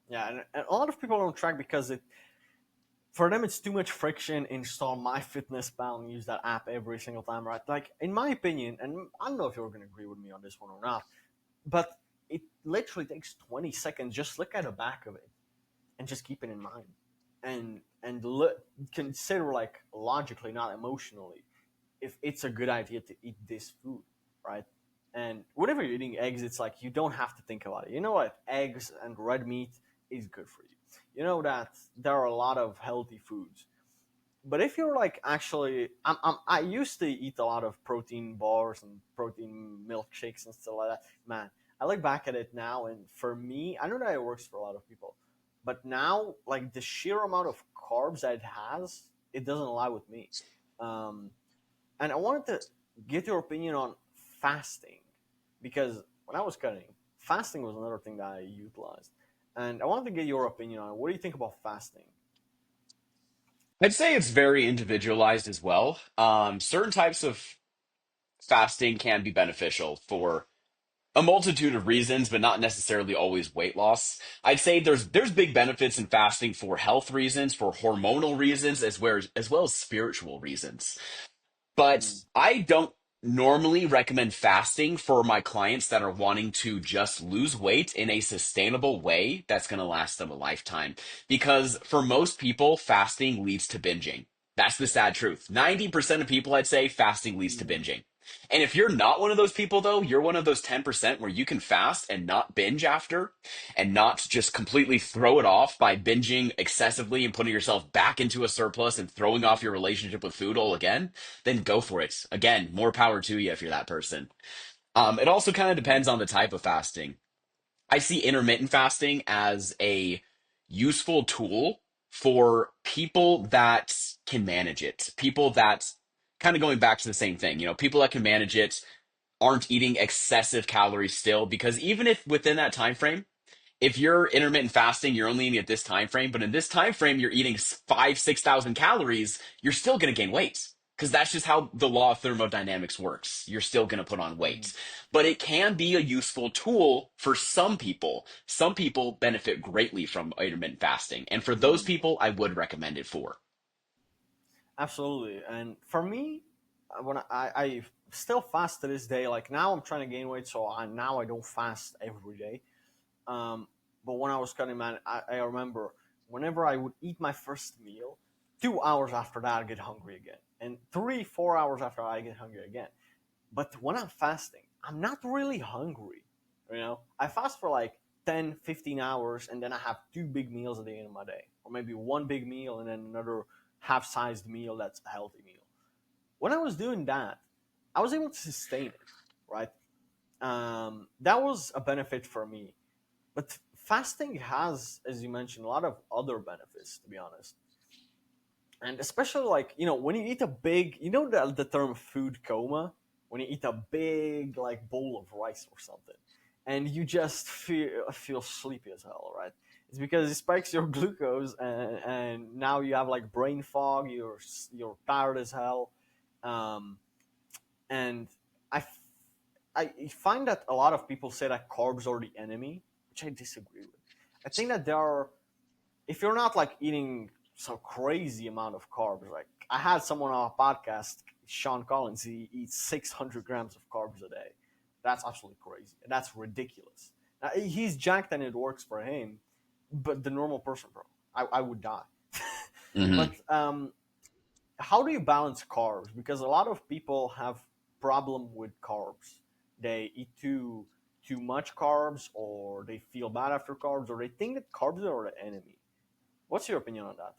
yeah, and a lot of people don't track because it for them it's too much friction. Install MyFitnessPal and use that app every single time, right? Like in my opinion, and I don't know if you're going to agree with me on this one or not, but it literally takes 20 seconds. Just look at the back of it and just keep it in mind, and consider like logically, not emotionally, if it's a good idea to eat this food, right? And whenever you're eating eggs, it's like you don't have to think about it. You know what? Eggs and red meat is good for you. You know that there are a lot of healthy foods. But if you're like actually, I used to eat a lot of protein bars and protein milkshakes and stuff like that. Man, I look back at it now, and for me, I know that it works for a lot of people, but now like the sheer amount of carbs that it has, it doesn't lie with me. Um, and I wanted to get your opinion on fasting because when I was cutting, fasting was another thing that I utilized, and I wanted to get your opinion on it. What do you think about fasting? I'd say it's very individualized as well. Certain types of fasting can be beneficial for a multitude of reasons, but not necessarily always weight loss. I'd say there's big benefits in fasting for health reasons, for hormonal reasons, as well as spiritual reasons. But Mm, I don't. normally recommend fasting for my clients that are wanting to just lose weight in a sustainable way that's going to last them a lifetime. Because for most people, fasting leads to binging. That's the sad truth. 90% of people, I'd say, fasting leads to Mm, binging. And if you're not one of those people, though, you're one of those 10% where you can fast and not binge after and not just completely throw it off by binging excessively and putting yourself back into a surplus and throwing off your relationship with food all again, then go for it. Again, more power to you if you're that person. It also kind of depends on the type of fasting. I see intermittent fasting as a useful tool for people that can manage it. People that kind of going back to the same thing, people that can manage it aren't eating excessive calories still because even if within that time frame if you're intermittent fasting, you're only eating at this time frame, but in this time frame, you're eating 6,000 calories, you're still going to gain weight because that's just how the law of thermodynamics works. You're still going to put on mm, weight, but it can be a useful tool for some people. Some people benefit greatly from intermittent fasting, and for those mm. people, I would recommend it for. Absolutely. And for me, when I still fast to this day, like now I'm trying to gain weight, so now I don't fast every day. Um, but when I was cutting, man, I remember whenever I would eat my first meal, 2 hours after that I get hungry again, and 3 4 hours after I get hungry again. But when I'm fasting, I'm not really hungry. I fast for like 10, 15 hours, and then I have two big meals at the end of my day, or maybe one big meal and then another half-sized meal that's a healthy meal. When I was doing that, I was able to sustain it, right? That was a benefit for me. But fasting has, as you mentioned, a lot of other benefits, to be honest. And especially like, when you eat a big, the term food coma, when you eat a big like bowl of rice or something, and you just feel sleepy as hell, right? It's because it spikes your glucose, and now you have like brain fog. You're tired as hell, um, and I I find that a lot of people say that carbs are the enemy, which I disagree with. I think that there are, if you're not like eating some crazy amount of carbs, like I had someone on a podcast, Sean Collins, he eats 600 grams of carbs a day. That's absolutely crazy. That's ridiculous. Now, he's jacked and it works for him, but the normal person, bro, I would die. Hmm. But how do you balance carbs? Because a lot of people have problem with carbs. They eat too much carbs, or they feel bad after carbs, or they think that carbs are the enemy. What's your opinion on that?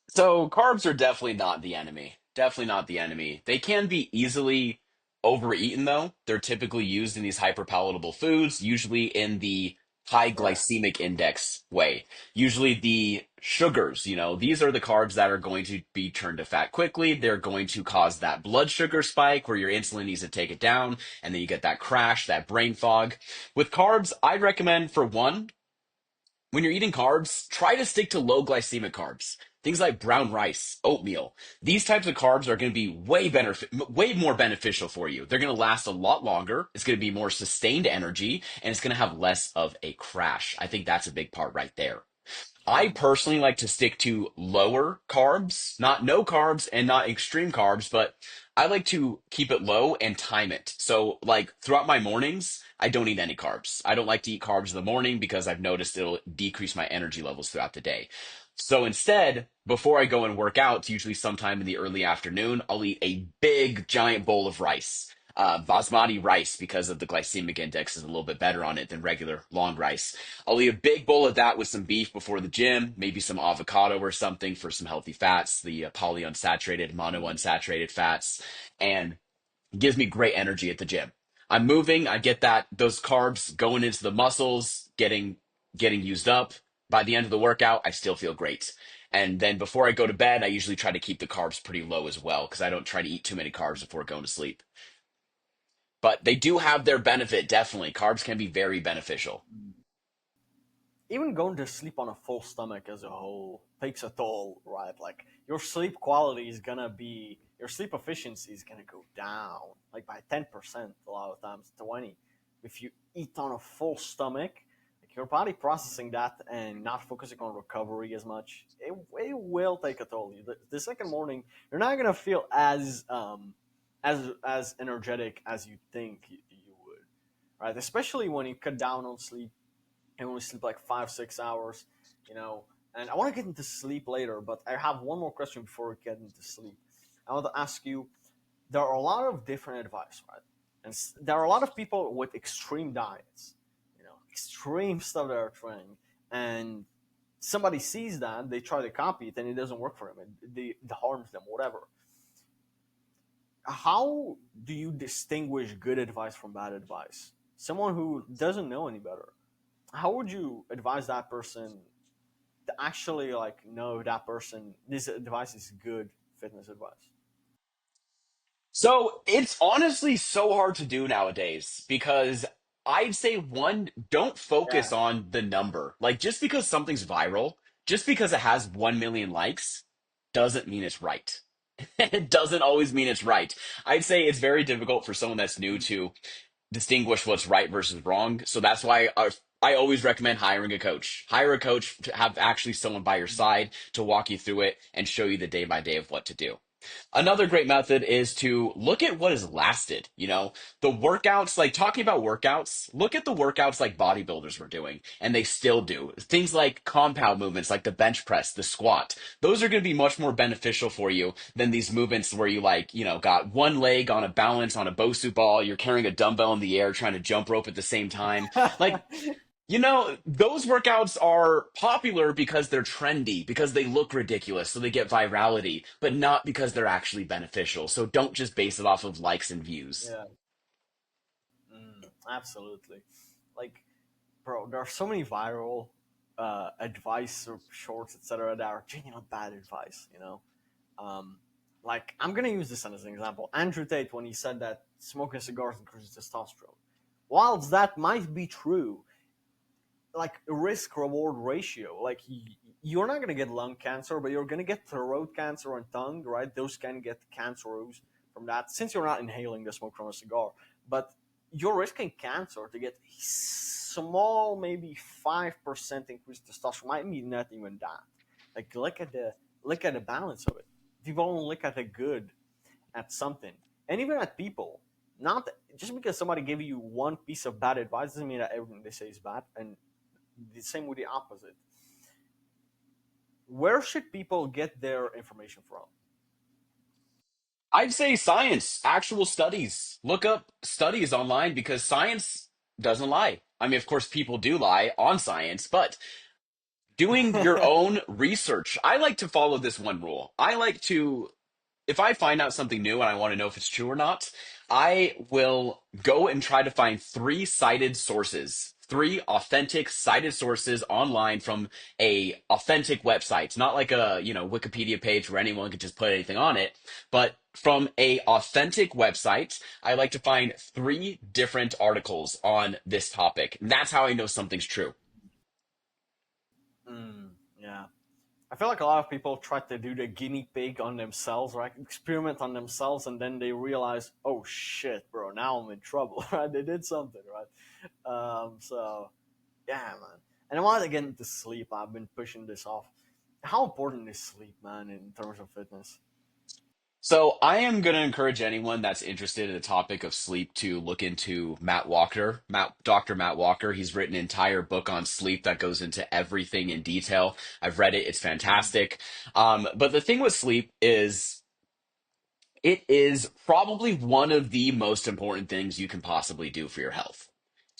So carbs are definitely not the enemy. Definitely not the enemy. They can be easily overeaten though. They're typically used in these hyperpalatable foods, usually in the high Yeah. glycemic index way. Usually the sugars, these are the carbs that are going to be turned to fat quickly. They're going to cause that blood sugar spike where your insulin needs to take it down, and then you get that crash, that brain fog. With carbs, I'd recommend for one, when you're eating carbs, try to stick to low glycemic carbs. Things like brown rice, oatmeal. These types of carbs are going to be way more beneficial for you. They're going to last a lot longer. It's going to be more sustained energy, and it's going to have less of a crash. I think that's a big part right there. I Mm, personally like to stick to lower carbs, not no carbs and not extreme carbs, but I like to keep it low and time it. So, like throughout my mornings, I don't eat any carbs. I don't like to eat carbs in the morning because I've noticed it'll decrease my energy levels throughout the day. So instead, before I go and work out, it's usually sometime in the early afternoon, I'll eat a big giant bowl of rice. Basmati rice, because of the glycemic index, is a little bit better on it than regular long rice. I'll eat a big bowl of that with some beef before the gym, maybe some avocado or something for some healthy fats, the polyunsaturated, mm, monounsaturated fats, and it gives me great energy at the gym. I'm moving, I get those carbs going into the muscles, getting used up. By the end of the workout, I still feel great. And then before I go to bed, I usually try to keep the carbs pretty low as well because I don't try to eat too many carbs before going to sleep. But they do have their benefit, definitely. Carbs can be very beneficial. mm. Even going to sleep on a full stomach as a whole takes a toll, right? Like your sleep quality is gonna be, your sleep efficiency is gonna go down like by 10% a lot of times, 20. If you eat on a full stomach, like your body processing that and not focusing on recovery as much, it will take a toll. The second morning, you're not gonna feel as energetic as you think you would, right? Especially when you cut down on sleep and only sleep like 5 6 hours, you know. And I want to get into sleep later, but I have one more question before we get into sleep. I want to ask you: there are a lot of different advice, right? And there are a lot of people with extreme diets, extreme stuff that are trying, and somebody sees that, they try to copy it, and it doesn't work for them. It harms them, whatever. How do you distinguish good advice from bad advice? Someone who doesn't know any better, how would you advise that person to actually like know that person this advice is good fitness advice? So it's honestly so hard to do nowadays because I'd say one, don't focus Yeah. on the number. Like just because something's viral, just because it has 1 million likes, doesn't mean it's right. It doesn't always mean it's right. I'd say it's very difficult for someone that's new to distinguish what's right versus wrong. So that's why I always recommend hiring a coach. Hire a coach to have actually someone by your side to walk you through it and show you the day by day of what to do. Another great method is to look at what has lasted. You know, the workouts, like talking about workouts, look at the workouts like bodybuilders were doing, and they still do. Things like compound movements, like the bench press, the squat. Those are going to be much more beneficial for you than these movements where you like, got one leg on a balance on a Bosu ball, you're carrying a dumbbell in the air, trying to jump rope at the same time. Like, those workouts are popular because they're trendy, because they look ridiculous, so they get virality, but not because they're actually beneficial. So don't just base it off of likes and views. Yeah. Absolutely. Like, bro, there are so many viral advice or shorts, etc., that are genuine bad advice. Um, like I'm gonna use this as an example. Andrew Tate, when he said that smoking cigars increases testosterone, whilst that might be true, like risk reward ratio, like you're not gonna get lung cancer, but you're gonna get throat cancer and tongue, right? Those can get cancerous from that since you're not inhaling the smoke from a cigar, but you're risking cancer to get small, maybe 5% increase testosterone. Might be not even that. Like look at the balance of it. People don't look at the good at something, and even at people. Not just because somebody gave you one piece of bad advice doesn't mean that everything they say is bad. And the same with the opposite. Where should people get their information from? I'd say science, actual studies. Look up studies online because science doesn't lie. I mean, of course, people do lie on science, but doing your own research. I like to follow this one rule. I like to if I find out something new and I want to know if it's true or not, I will go and try to find three authentic cited sources online from a authentic website, not like a, Wikipedia page where anyone could just put anything on it, but from a authentic website. I like to find three different articles on this topic. That's how I know something's true. Yeah. I feel like a lot of people try to do the guinea pig on themselves, right? Experiment on themselves, and then they realize, oh shit, bro, now I'm in trouble, right? They did something, right? So, yeah, man. And I wanted to get into sleep. I've been pushing this off. How important is sleep, man, in terms of fitness? So I am going to encourage anyone that's interested in the topic of sleep to look into Dr. Matt Walker. He's written an entire book on sleep that goes into everything in detail. I've read it. It's fantastic. But the thing with sleep is it is probably one of the most important things you can possibly do for your health.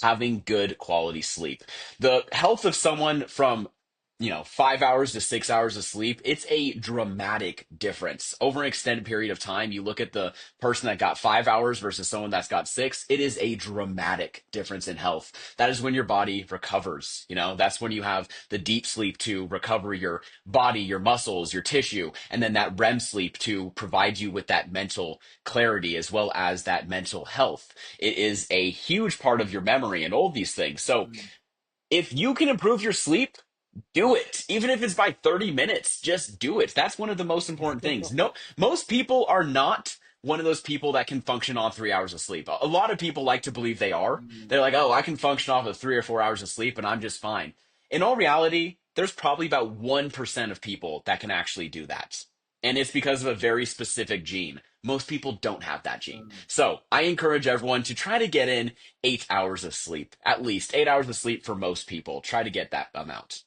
Having good quality sleep. The health of someone from 5 hours to 6 hours of sleep, it's a dramatic difference over an extended period of time. You look at the person that got 5 hours versus someone that's got six, it is a dramatic difference in health. That is when your body recovers. That's when you have the deep sleep to recover your body, your muscles, your tissue, and then that REM sleep to provide you with that mental clarity as well as that mental health. It is a huge part of your memory and all these things. So Mm. if you can improve your sleep, do it. Even if it's by 30 minutes, just do it. That's one of the most important things. No, most people are not one of those people that can function on 3 hours of sleep. A lot of people like to believe they are. Mm. They're like, oh, I can function off of 3 or 4 hours of sleep and I'm just fine. In all reality, there's probably about 1% of people that can actually do that. And it's because of a very specific gene. Most people don't have that gene. Mm. So I encourage everyone to try to get in 8 hours of sleep, at least 8 hours of sleep for most people. Try to get that amount.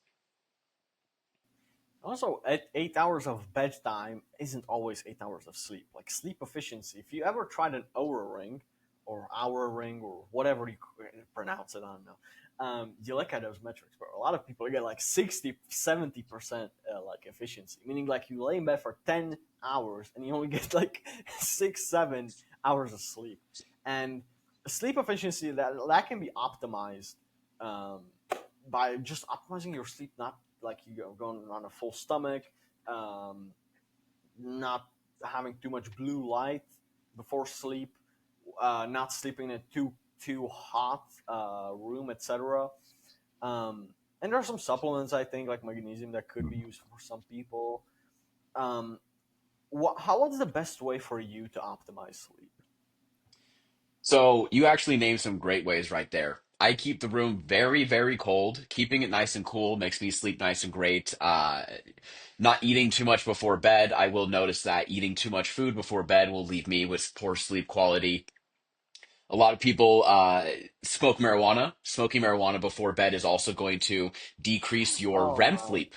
Also, 8 hours of bedtime isn't always 8 hours of sleep. Like sleep efficiency. If you ever tried an Oura ring or hour ring or whatever you pronounce it, I don't know. You look at those metrics, but a lot of people get like 60, 70% like efficiency, meaning like you lay in bed for 10 hours and you only get like 6, 7 hours of sleep. And sleep efficiency that can be optimized um, by just optimizing your sleep, not like you're going on a full stomach, um, not having too much blue light before sleep, not sleeping in a too hot room, etc. Um, and there are some supplements I think like magnesium that could be useful for some people. Um, what's the best way for you to optimize sleep? So you actually named some great ways right there. I keep the room very, very cold. Keeping it nice and cool makes me sleep nice and great. Not eating too much before bed. I will notice that eating too much food before bed will leave me with poor sleep quality. A lot of people smoke marijuana. Smoking marijuana before bed is also going to decrease your Oh REM no. sleep.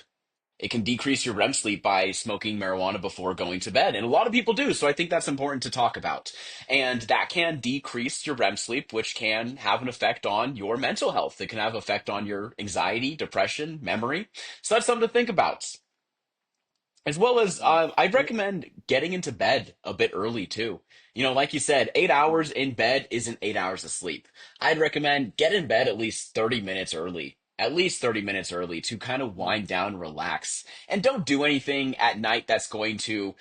It can decrease your REM sleep by smoking marijuana before going to bed. And a lot of people do. So I think that's important to talk about. And that can decrease your REM sleep, which can have an effect on your mental health. It can have an effect on your anxiety, depression, memory. So that's something to think about. As well as, Mm. I'd Yeah. recommend getting into bed a bit early too. You know, like you said, 8 hours in bed isn't 8 hours of sleep. I'd recommend get in bed at least 30 minutes early. At least 30 minutes early to kind of Mm. wind down, relax, and don't do anything at night that's going to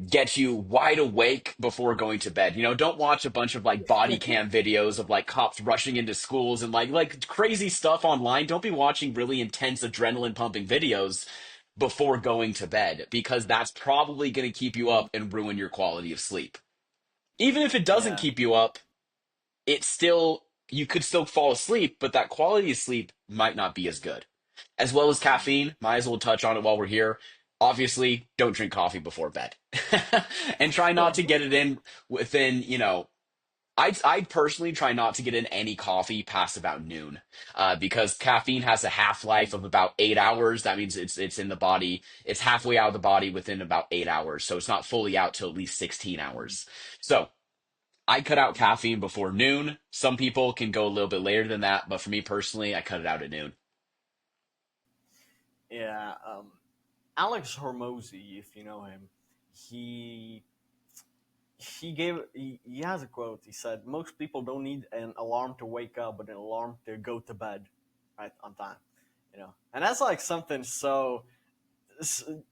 get you wide awake before going to bed. You know, don't watch a bunch of like body cam videos of like cops rushing into schools and like crazy stuff online. Don't be watching really intense adrenaline pumping videos before going to bed because that's probably going to keep you Mm. up and ruin your quality of sleep. Even if it doesn't Yeah. keep you up, it's still you could still fall asleep, but that quality of sleep might not be as good. As well as caffeine, might as well touch on it while we're here. Obviously, don't drink coffee before bed. And try not to get it in within, I'd personally try not to get in any coffee past about noon, because caffeine has a half life Mm. of about 8 hours. That means it's in the body. It's halfway out of the body within about 8 hours, so it's not fully out till at least 16 hours. So I cut out caffeine before noon. Some people can go a little bit later than that, but for me personally, I cut it out at noon. Yeah. Alex Hormozy, if you know him, he he has a quote. He said, "Most people don't need an alarm to wake up, but an alarm to go to bed, right on time." And that's like something so.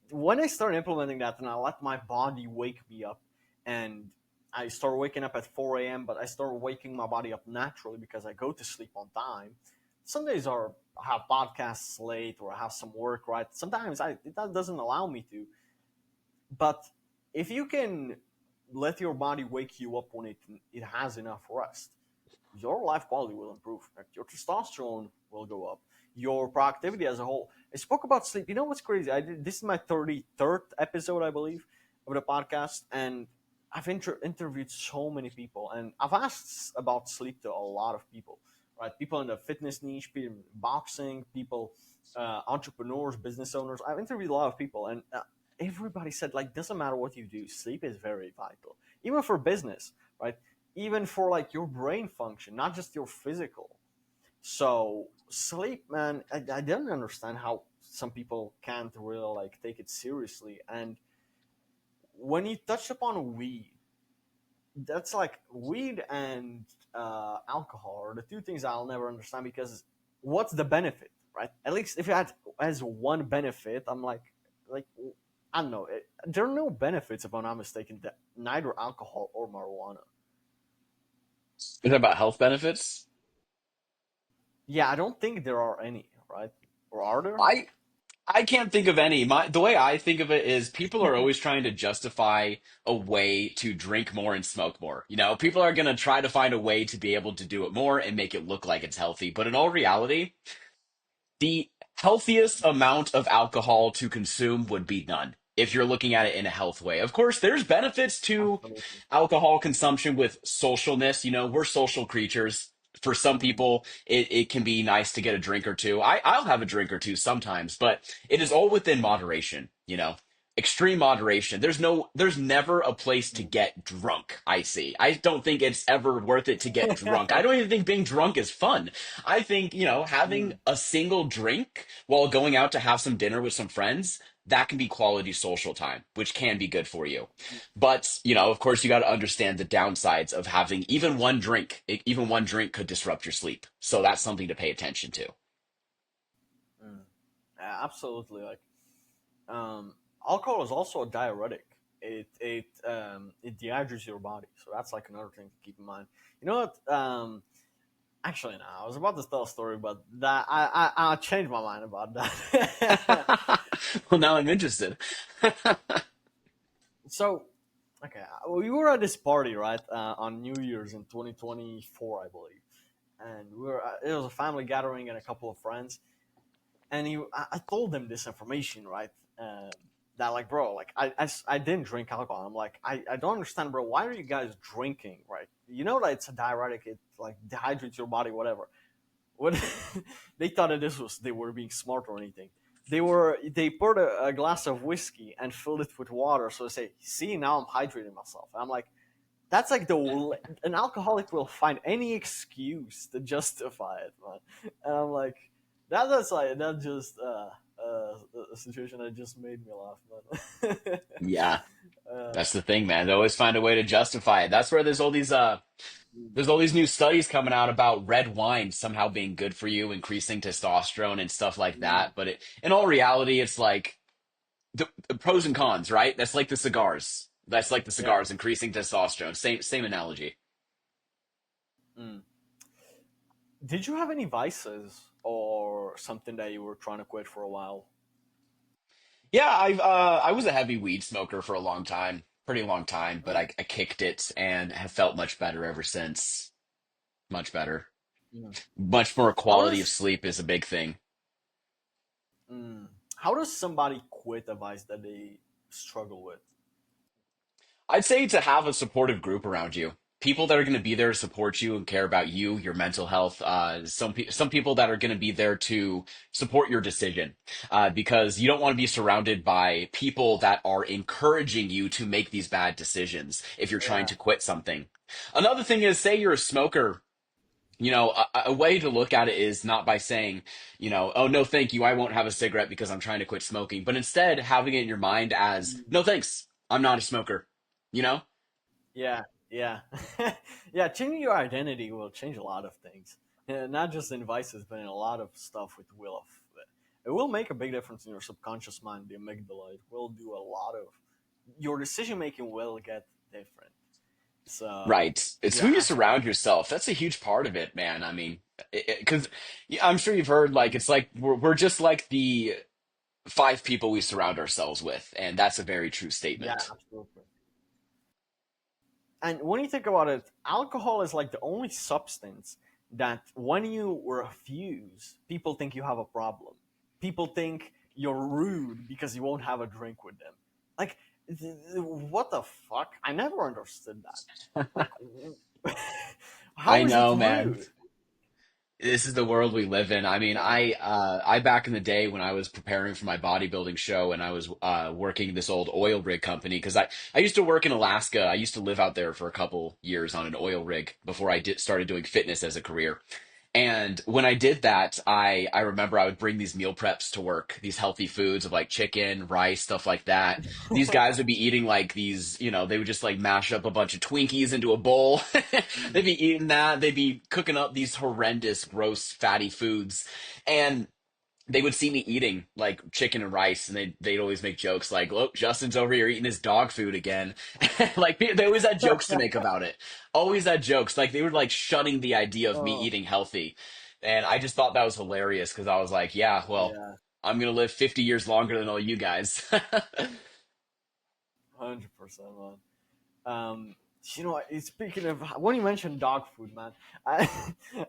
When I started implementing that, and I let my body wake me up, and I start waking up at 4 a.m., but I start waking my body up naturally because I go to sleep on time. Some days I have podcasts late or I have some work, right? Sometimes that doesn't allow me to. But if you can let your body wake you up when it has enough rest, your life quality will improve. Like your testosterone will go up. Your productivity as a whole. I spoke about sleep. You know what's crazy? This is my 33rd episode, I believe, of the podcast, and I've interviewed so many people, and I've asked about sleep to a lot of people. Right, people in the fitness niche, people in boxing, people, entrepreneurs, business owners. I've interviewed a lot of people, and everybody said like doesn't matter what you do, sleep is very vital, even for business, right? Even for like your brain function, not just your physical. So sleep, man, I don't understand how some people can't really like take it seriously. And when you touch upon weed, that's like weed and alcohol are the two things I'll never understand because what's the benefit, right? At least if it had as one benefit, I'm like I don't know. There are no benefits, if I'm not mistaken, that neither alcohol or marijuana. Is that about health benefits? Yeah, I don't think there are any, right? Or are there? I I can't think of any. The way I think of it is people are always trying to justify a way to drink more and smoke more. You know, people are going to try to find a way to be able to do it more and make it look like it's healthy. But in all reality, the healthiest amount of alcohol to consume would be none. if you're looking at it in a health way. Of course, there's benefits to Absolutely. alcohol consumption with socialness. You know, we're social creatures. For some Mm, people, it can be nice to get a drink or two. I'll have a drink or two sometimes, but it is all within moderation, you know. Extreme moderation. There's never a place to mm. get drunk, I see. I don't think it's ever worth it to get drunk. I don't even think being drunk is fun. I think, you know, having Mm, a single drink while going out to have some dinner with some friends, that can be quality social time, which can be good for you. But, you know, of course, you got to understand the downsides of having even one drink. Even one drink could disrupt your sleep. So that's something to pay attention to. mm. Yeah, absolutely. Like, alcohol is also a diuretic. It dehydrates your body, so that's like another thing to keep in mind. You know what? Actually, no. I was about to tell a story, but that I changed my mind about that. Well, now I'm interested. So, okay, we were at this party right on New Year's in 2024, I believe, and we were. It was a family gathering and a couple of friends, and I told them this information, right? That like, bro, like I didn't drink alcohol. I'm like, I don't understand, bro. Why are you guys drinking, right? You know that it's a diuretic. It like dehydrates your body, whatever. What they thought that this was they were being smart or anything. They poured a glass of whiskey and filled it with water. So they say, see, now I'm hydrating myself. And I'm like, that's like an alcoholic will find any excuse to justify it, man. And I'm like, that's like that just a situation that just made me laugh, man. Yeah, uh, that's the thing, man. They always find a way to justify it. That's where there's all these new studies coming out about red wine somehow being good for you, increasing testosterone and stuff like mm, that. But in all reality, it's like the pros and cons, right? That's like the cigars. That's like the yeah. cigars, increasing testosterone. Same analogy. Mm. Did you have any vices or something that you were trying to quit for a while? Yeah, I was a heavy weed smoker for a long time, pretty long time, but Mm, I kicked it and have felt much better ever since. Much better. mm. Much more How quality of does sleep is a big thing. how does somebody quit a vice that they struggle with? I'd say to have a supportive group around you. People that are going to be there to support you and care about you, your mental health. Some people that are going to be there to support your decision, because you don't want to be surrounded by people that are encouraging you to make these bad decisions if you're trying Yeah. to quit something. Another thing is, say you're a smoker. You know, a way to look at it is not by saying, you know, oh, no, thank you. I won't have a cigarette because I'm trying to quit smoking, but instead having it in your mind as, Mm. no, thanks. I'm not a smoker. You know? Yeah, yeah, yeah. Changing your identity will change a lot of things, not just in vices, but in a lot of stuff. It will make a big difference in your subconscious mind. The amygdala it will do a lot of your decision making will get different. So Right. It's who yeah, you actually, surround yourself. That's a huge part of it, man. I mean, because I'm sure you've heard like it's like we're just like the five people we surround ourselves with, and that's a very true yeah, statement. absolutely. And when you think about it, alcohol is like the only substance that when you refuse, people think you have a problem. People think you're rude because you won't have a drink with them. Like, what the fuck? I never understood that. Like, I how is it know, man. rude? This is the world we live in. I mean, I back in the day when I was preparing for my bodybuilding show and I was working this old oil rig company because I used to work in Alaska. I used to live out there for a couple years on an oil rig before I started doing fitness as a career. And when I did that, I remember I would bring these meal preps to work, these healthy foods of like chicken, rice, stuff like that. These guys would be eating like these, you know, they would just like mash up a bunch of Twinkies into a bowl. They'd be eating that. They'd be cooking up these horrendous, gross, fatty foods. And they would see me eating like chicken and rice, and they'd always make jokes like, "Look, Justin's over here eating his dog food again." Like they always had jokes to make about it. Always had jokes. Like they were like shunning the idea of me Oh, eating healthy, and I just thought that was hilarious because I was like, "Yeah, well, yeah, I'm gonna live 50 years longer than all you guys." 100%, man. Um, you know, speaking of when you mentioned dog food, man, I,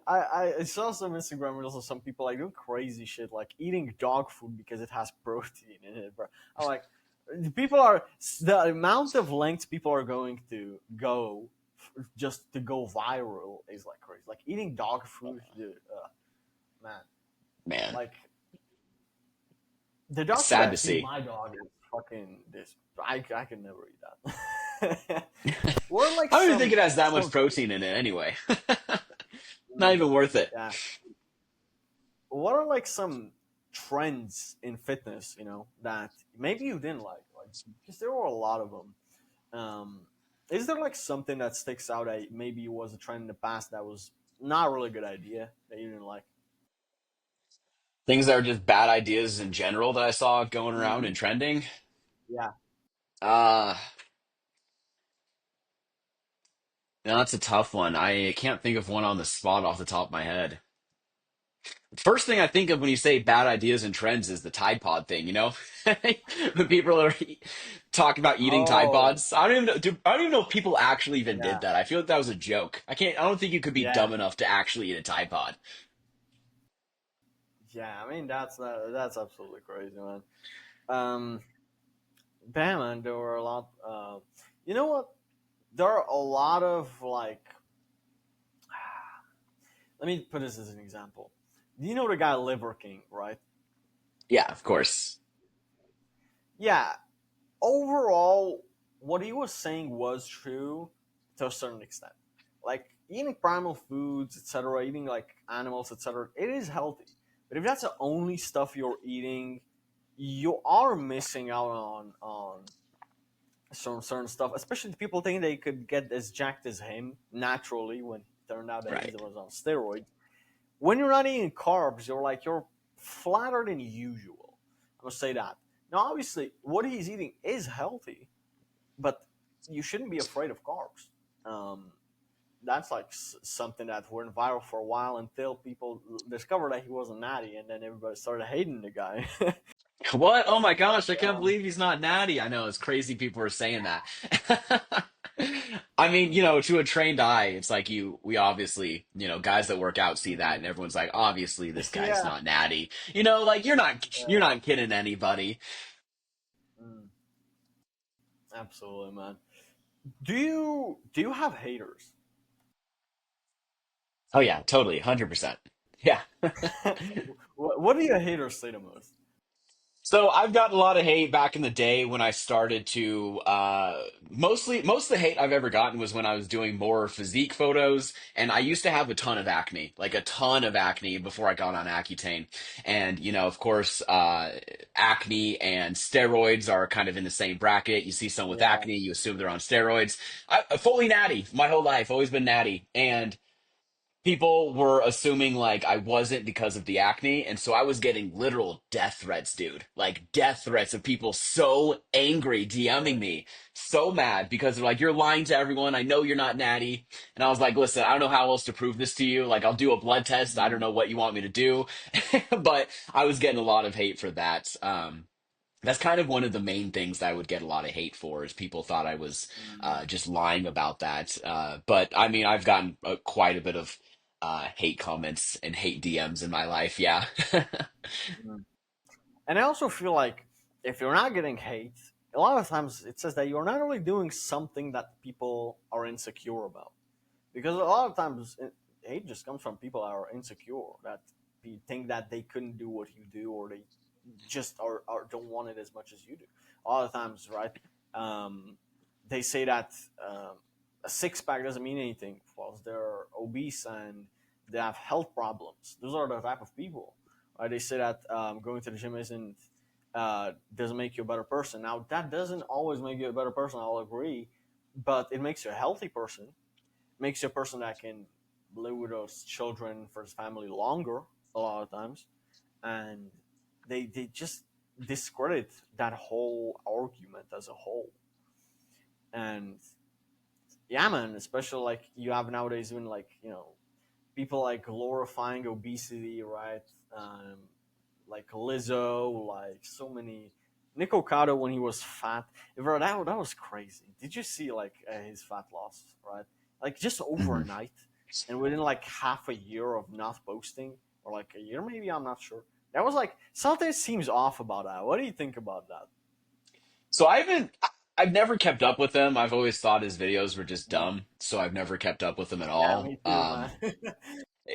I saw some Instagram reels of some people like doing crazy shit, like eating dog food because it has protein in it, bro. I'm like, People are the amount of lengths people are going to go just to go viral is like crazy. Like eating dog food, dude. Man, Man, like the it's dog food sad I to feed see. my dog is fucking this. I can never eat that. What are like I don't even think it has that much some protein in it anyway. Not even worth it. yeah. What are like some trends in fitness? That maybe you didn't like because there were a lot of them. Is there like something that sticks out that maybe was a trend in the past that was not a really good idea that you didn't like? Things that are just bad ideas in general that I saw going around Hmm. and trending. Yeah. Uh, no, that's a tough one. I can't think of one on the spot off the top of my head. First thing I think of when you say bad ideas and trends is the Tide Pod thing, you know? When people are talking about eating Tide Oh, Pods. I don't even know, I don't even know if people actually even yeah. did that. I feel like that was a joke. I don't think you could be Yeah. dumb enough to actually eat a Tide Pod. Yeah. I mean, that's absolutely crazy, man. Um, Bam, man. There were a lot. You know what? There are a lot of like. Let me put this as an example. You know the guy Liver King, right? Yeah, of course. Yeah. Overall, what he was saying was true to a certain extent. Like eating primal foods, etc., eating like animals, etc., it is healthy. But if that's the only stuff you're eating, you are missing out on some certain stuff. Especially the people thinking they could get as jacked as him naturally when it turned out that he Right. was on steroids. When you're not eating carbs, you're flatter than usual. I'm gonna say that. Now, obviously, what he's eating is healthy, but you shouldn't be afraid of carbs. Um, that's like something that went viral for a while until people discovered that he wasn't natty, and then everybody started hating the guy. What? Oh my gosh, I can't um, believe he's not natty. I know, it's crazy people are saying that. I mean, to a trained eye, it's like we obviously, guys that work out see that and everyone's like, obviously this guy's yeah, not natty. Like you're not kidding anybody. mm, absolutely, man. Do you have haters? Oh yeah, totally, 100%. Yeah. What do your haters say the most? So I've gotten a lot of hate back in the day when I started to most of the hate I've ever gotten was when I was doing more physique photos, and I used to have a ton of acne, like a ton of acne before I got on Accutane. And of course, acne and steroids are kind of in the same bracket. You see someone with Yeah. acne, you assume they're on steroids. Fully natty my whole life, always been natty, and people were assuming like I wasn't because of the acne, and so I was getting literal death threats, dude. Like death threats of people so angry DMing me, so mad because they're like, "You're lying to everyone. I know you're not natty." And I was like, "Listen, I don't know how else to prove this to you. Like, I'll do a blood test. I don't Mm, know what you want me to do." But I was getting a lot of hate for that. That's kind of one of the main things that I would get a lot of hate for is people thought I was mm, just lying about that. But I mean, I've gotten quite a bit of hate comments and hate DMs in my life. Yeah. mm. And I also feel like if you're not getting hate, a lot of times it says that you're not really doing something that people are insecure about. Because a lot of times hate just comes from people that are insecure, that think that they couldn't do what you do, or they just are don't want it as much as you do. A lot of times, right? Um, they say that a six pack doesn't mean anything because they're obese and they have health problems. Those are the type of people. Right? They say that going to the gym isn't doesn't make you a better person. Now that doesn't always make you a better person. I'll agree, but it makes you a healthy person. Makes you a person that can live with those children for his family longer. A lot of times, and they just discredit that whole argument as a whole. And yeah, man, especially like you have nowadays when like people like glorifying obesity, right? Um, like Lizzo, like so many. Nico Cotto when he was fat, bro, that was crazy. Did you see like his fat loss, right? Like just Mhm. overnight, and within like half a year of not posting, or like a year maybe, I'm not sure. That was like something seems off about that. What do you think about that? So I've never kept up with him. I've always thought his videos were just Mm. dumb, so I've never kept up with him at Yeah, all. me too, man.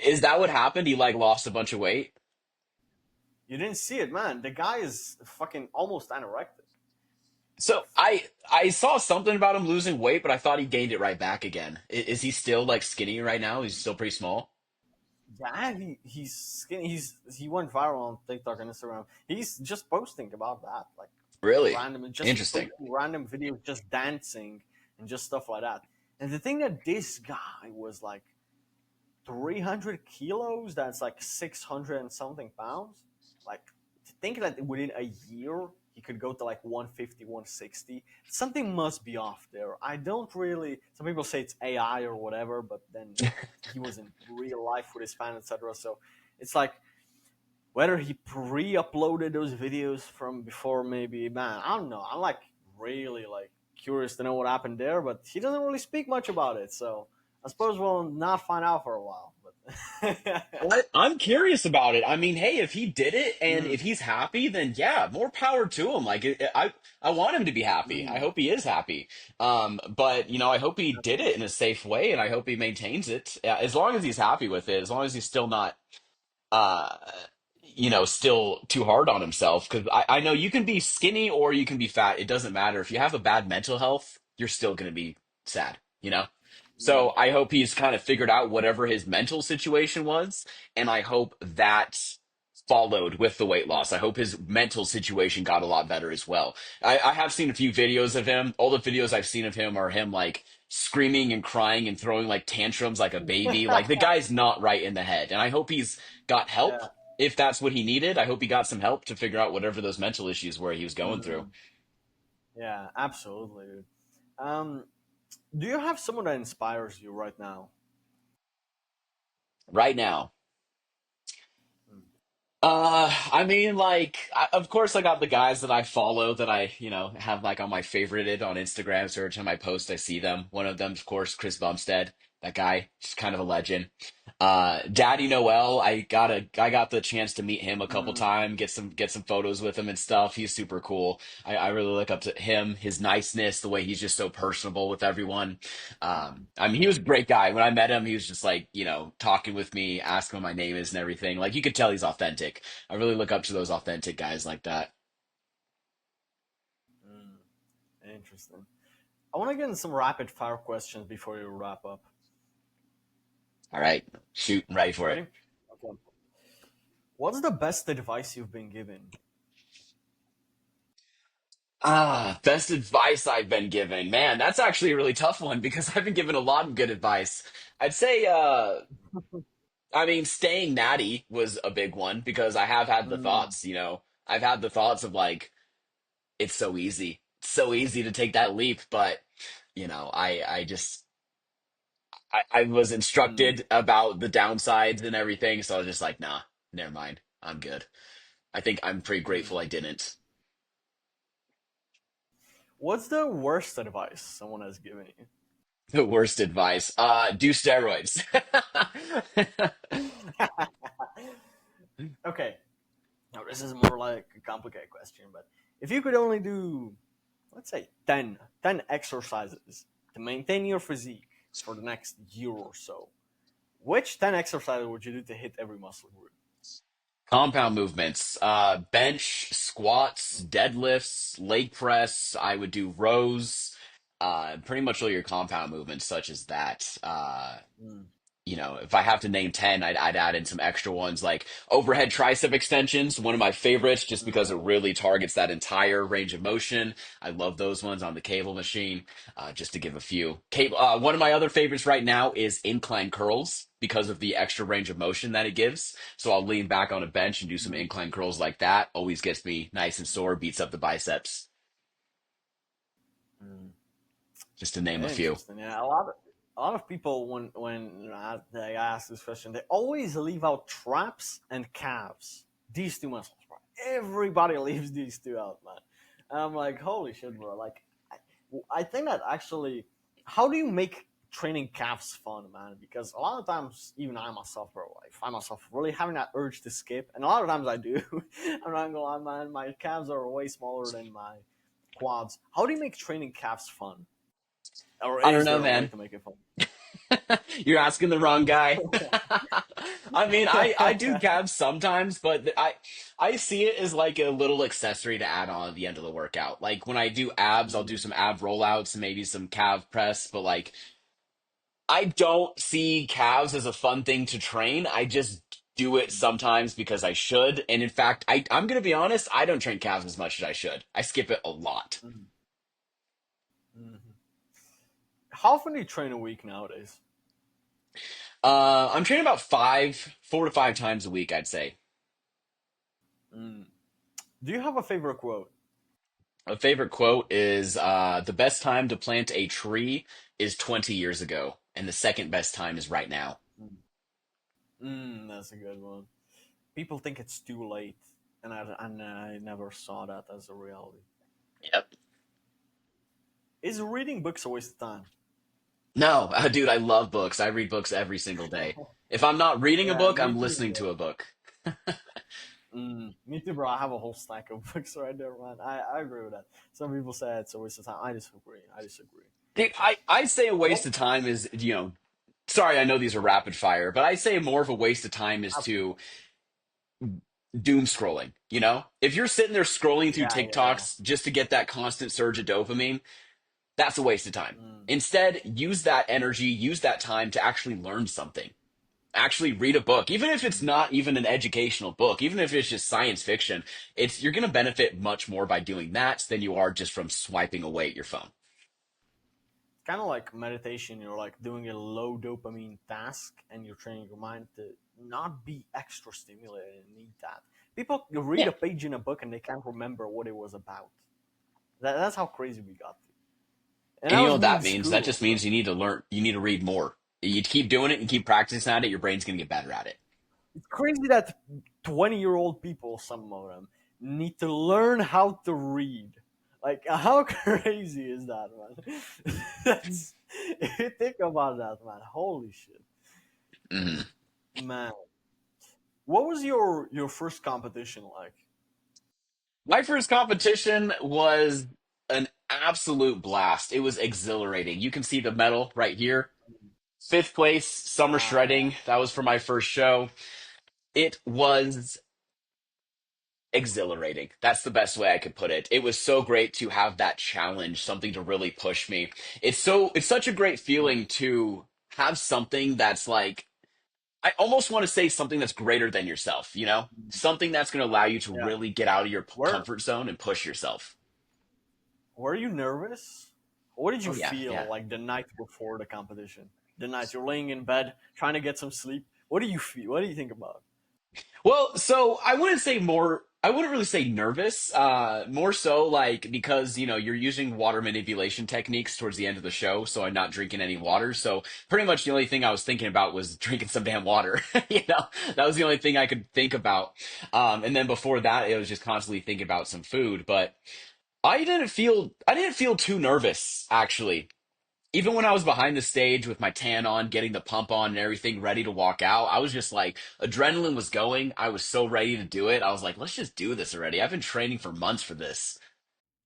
Is that what happened? He like lost a bunch of weight? You didn't see it, man. The guy is fucking almost anorectic. So I saw something about him losing weight, but I thought he gained it right back again. Is he still like skinny right now? He's still pretty small. Yeah, he's skinny. He went viral on TikTok and Instagram. He's just posting about that, like Really random, just interesting. posting random videos, just dancing and just stuff like that. And the thing that this guy was like 300 kilos, that's like 600 and something pounds. Like, to think that within a year he could go to like 150, 160, something must be off there. I don't really, some people say it's AI or whatever, but then he was in real life with his fan, etc. So it's like, whether he pre-uploaded those videos from before, maybe, man, I don't know. I'm like really like curious to know what happened there, but he doesn't really speak much about it. So I suppose we'll not find out for a while. But I'm curious about it. I mean, hey, if he did it and mm, if he's happy, then yeah, more power to him. I want him to be happy. I mm, hope he is happy. But I hope he did it absolutely. in a safe way, and I hope he maintains it. As long as he's happy with it, as long as he's still not uh still too hard on himself, because I know you can be skinny or you can be fat, it doesn't matter. If you have a bad mental health, you're still going to be sad. So Mm, I hope he's kind of figured out whatever his mental situation was, and I hope that followed with the weight mm. loss. I hope his mental situation got a lot better as well. I have seen a few videos of him. All the videos I've seen of him are him like screaming and crying and throwing like tantrums like a baby. Like the guy's not right in the head, and I hope he's got help Yeah. if that's what he needed. I hope he got some help to figure out whatever those mental issues were he was going through. Mm, yeah, absolutely, dude. Um, do you have someone that inspires you right now? Right now, Mm, I mean, like, of course, I got the guys that I follow that have like on my favorited on Instagram. Search on my post, I see them. One of them, of course, Chris Bumstead. That guy, just kind of a legend. Daddy Noel, I got the chance to meet him a couple mm, times, get some photos with him and stuff. He's super cool. I really look up to him, his niceness, the way he's just so personable with everyone. I mean, he was a great guy. When I met him, he was just like, talking with me, asking what my name is and everything. Like you could tell he's authentic. I really look up to those authentic guys like that. mm. Interesting. I want to get in some rapid fire questions before you wrap up. All right, shoot, I'm ready for it. Ready? Okay. What's the best advice you've been given? Best advice I've been given. Man, that's actually a really tough one because I've been given a lot of good advice. I'd say, I mean, staying natty was a big one because I have had the Mm, thoughts. I've had the thoughts of like, it's so easy. It's so easy to take that leap, but I just I was mm, instructed about the downsides and everything, so I was just like, nah, never mind. I'm good. I think I'm pretty mm. grateful I didn't. What's the worst advice someone has given The worst advice. Do steroids. you? Okay. Now this is more like a complicated question, but if you could only do, let's say, ten exercises to maintain your physique for the next year or so, which 10 exercises would you do to hit every muscle group? Compound movements. Bench, squats, Mm, deadlifts, leg press. I would do rows. Pretty much all your compound movements, such as that. mm, If I have to name 10, I'd add in some extra ones like overhead tricep extensions, one of my favorites, just because mm, it really targets that entire range of motion. I love those ones on the cable machine, just to give a few. One of my other favorites right now is incline curls because of the extra range of motion that it gives. So I'll lean back on a bench and do some mm, incline curls like that. Always gets me nice and sore, beats up the biceps, mm. just to name a few. Interesting. Yeah, a lot of people when they ask this question, they always leave out traps and calves. These two muscles, bro. Everybody leaves these two out, man. And I'm like, holy shit, bro. Like, I think that actually, how do you make training calves fun, man? Because a lot of times, even I myself, bro, I find myself really having that urge to skip, and a lot of times I do. I'm not gonna lie, man. My calves are way smaller than my quads. How do you make training calves fun? Or I don't is know, there a way man. to make it fun? You're asking the wrong guy. I mean, I do calves sometimes, but I see it as like a little accessory to add on at the end of the workout. Like when I do abs, I'll do Mm, some ab rollouts and maybe some calf press, but like I don't see calves as a fun thing to train. I just do it sometimes because I should. And in fact, I'm gonna be honest, I don't train calves as much as I should. I skip it a lot. mm, mhm. How often do you train a week nowadays? I'm training about 4 to 5 times a week, I'd say. Mm. Do you have a favorite quote? A favorite quote is the best time to plant a tree is 20 years ago, and the second best time is right now. Mm. That's a good one. People think it's too late, and I never saw that as a reality. Yep. Is reading books a waste of time? No, dude, I love books. I read books every single day. If I'm not reading a Yeah, book, me I'm too, listening to bro. a book. Me too, bro. I have a whole stack of books right there, man. I agree with that. Some people say it's a waste of time. I disagree. I disagree. Dude, I'd say a waste Well, of time is, sorry, I know these are rapid fire, but I'd say more of a waste of time is absolutely. to doom scrolling. If you're sitting there scrolling through Yeah, yeah, yeah. TikToks just to get that constant surge of dopamine, that's a waste of time. Mm, Instead, use that energy, use that time to actually learn something. Actually read a book, even if it's mm. not even an educational book, even if it's just science fiction. You're going to benefit much more by doing that than you are just from swiping away at your phone. Kind of like meditation. You're like doing a low dopamine task, and you're training your mind to not be extra stimulated and need that. People read Yeah. a page in a book and they can't remember what it was about. That's how crazy we got to. And And that you know was what me that in means? That school. just So means you need to learn, you need to read more. You keep doing it and keep practicing at it, your brain's going to get better at it. it's crazy that 20-year-old people, some of them, need to learn how to read. Like, how crazy is that, man? That's if you think about that, man. Holy shit, Mhm. man. What was your first competition like? My first competition was an absolute blast. It was exhilarating. You can see the medal right here. Fifth place, summer Ah, shredding. That was for my first show. It was exhilarating. That's the best way I could put it. It was so great to have that challenge, something to really push me. It's such a great yeah. feeling to have something that's like, I almost want to say something that's greater than yourself, Something that's going to allow you to Yeah. really get out of your Were comfort zone and push yourself. Were you nervous? What did you Oh yeah, feel yeah. like the night before the competition? The night you're laying in bed trying to get some sleep. What do you feel? What do you think about? Well, so I wouldn't really say nervous, more so like because, you're using water manipulation techniques towards the end of the show, so I'm not drinking any water. So pretty much the only thing I was thinking about was drinking some damn water. That was the only thing I could think about. And then before that, it was just constantly thinking about some food, but I didn't feel too nervous, actually. Even when I was behind the stage with my tan on, getting the pump on and everything ready to walk out, I was just like, adrenaline was going. I was so ready to do it. I was like, let's just do this already. I've been training for months for this.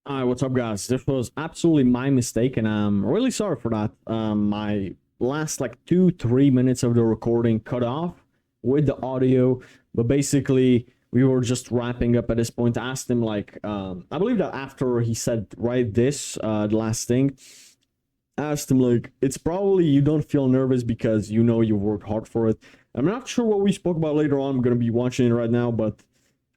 Hi, what's up, guys? This was absolutely my mistake, and I'm really sorry for that. My last like 2-3 minutes of the recording cut off with the audio, but basically we were just wrapping up at this point. I asked him like, I believe that after he said right this, the last thing, I asked him like, it's probably you don't feel nervous because you know you've worked hard for it. I'm not sure what we spoke about later on. I'm gonna be watching it right now, but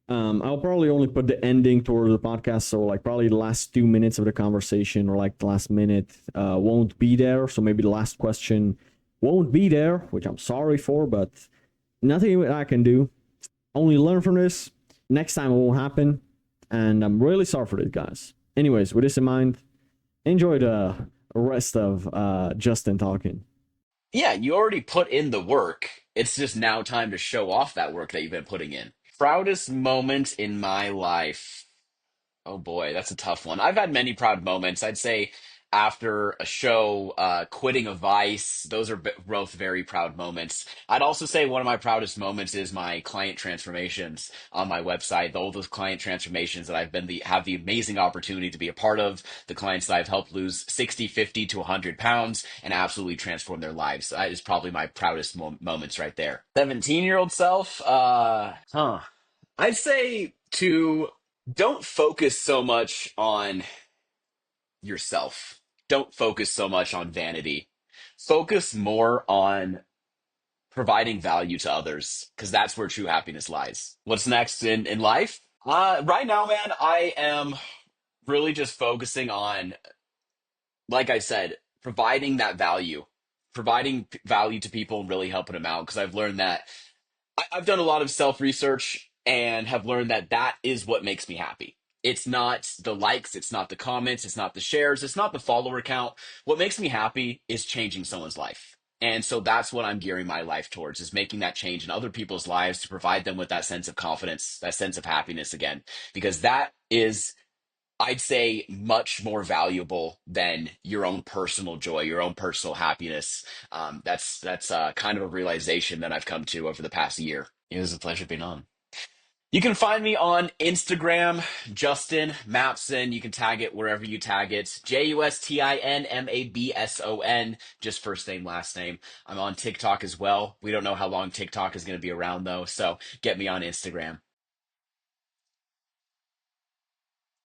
I'll probably only put the ending towards the podcast, so like probably the last 2 minutes of the conversation or like the last minute won't be there. So maybe the last question won't be there, which I'm sorry for, but nothing I can do. Only learn from this. Next time it won't happen, and I'm really sorry for this, guys. Anyways, with this in mind, enjoy the rest of Justin talking. Yeah, you already put in the work. It's just now time to show off that work that you've been putting in. Proudest moment in my life. Oh boy, that's a tough one. I've had many proud moments. I'd say after a show, quitting a vice. Those are both very proud moments. I'd also say one of my proudest moments is my client transformations on my website. All those client transformations that have the amazing opportunity to be a part of, the clients that I've helped lose 60, 50 to 100 pounds and absolutely transform their lives. That is probably my proudest moments right there. 17-year-old self, I'd say to don't focus so much on yourself. Don't focus so much on vanity. Focus more on providing value to others, because that's where true happiness lies. What's next in life? Right now, man, I am really just focusing on, like I said, providing that value, providing value to people and really helping them out. Because I've learned that I've done a lot of self research and have learned that that is what makes me happy. It's not the likes, it's not the comments, it's not the shares, it's not the follower count. What makes me happy is changing someone's life. And so that's what I'm gearing my life towards, is making that change in other people's lives to provide them with that sense of confidence, that sense of happiness again, because that is, I'd say, much more valuable than your own personal joy, your own personal happiness. That's kind of a realization that I've come to over the past year. It was a pleasure being on. You can find me on Instagram, Justin Mabson. You can tag it wherever you tag it. JustinMabson, just first name, last name. I'm on TikTok as well. We don't know how long TikTok is going to be around though, so get me on Instagram.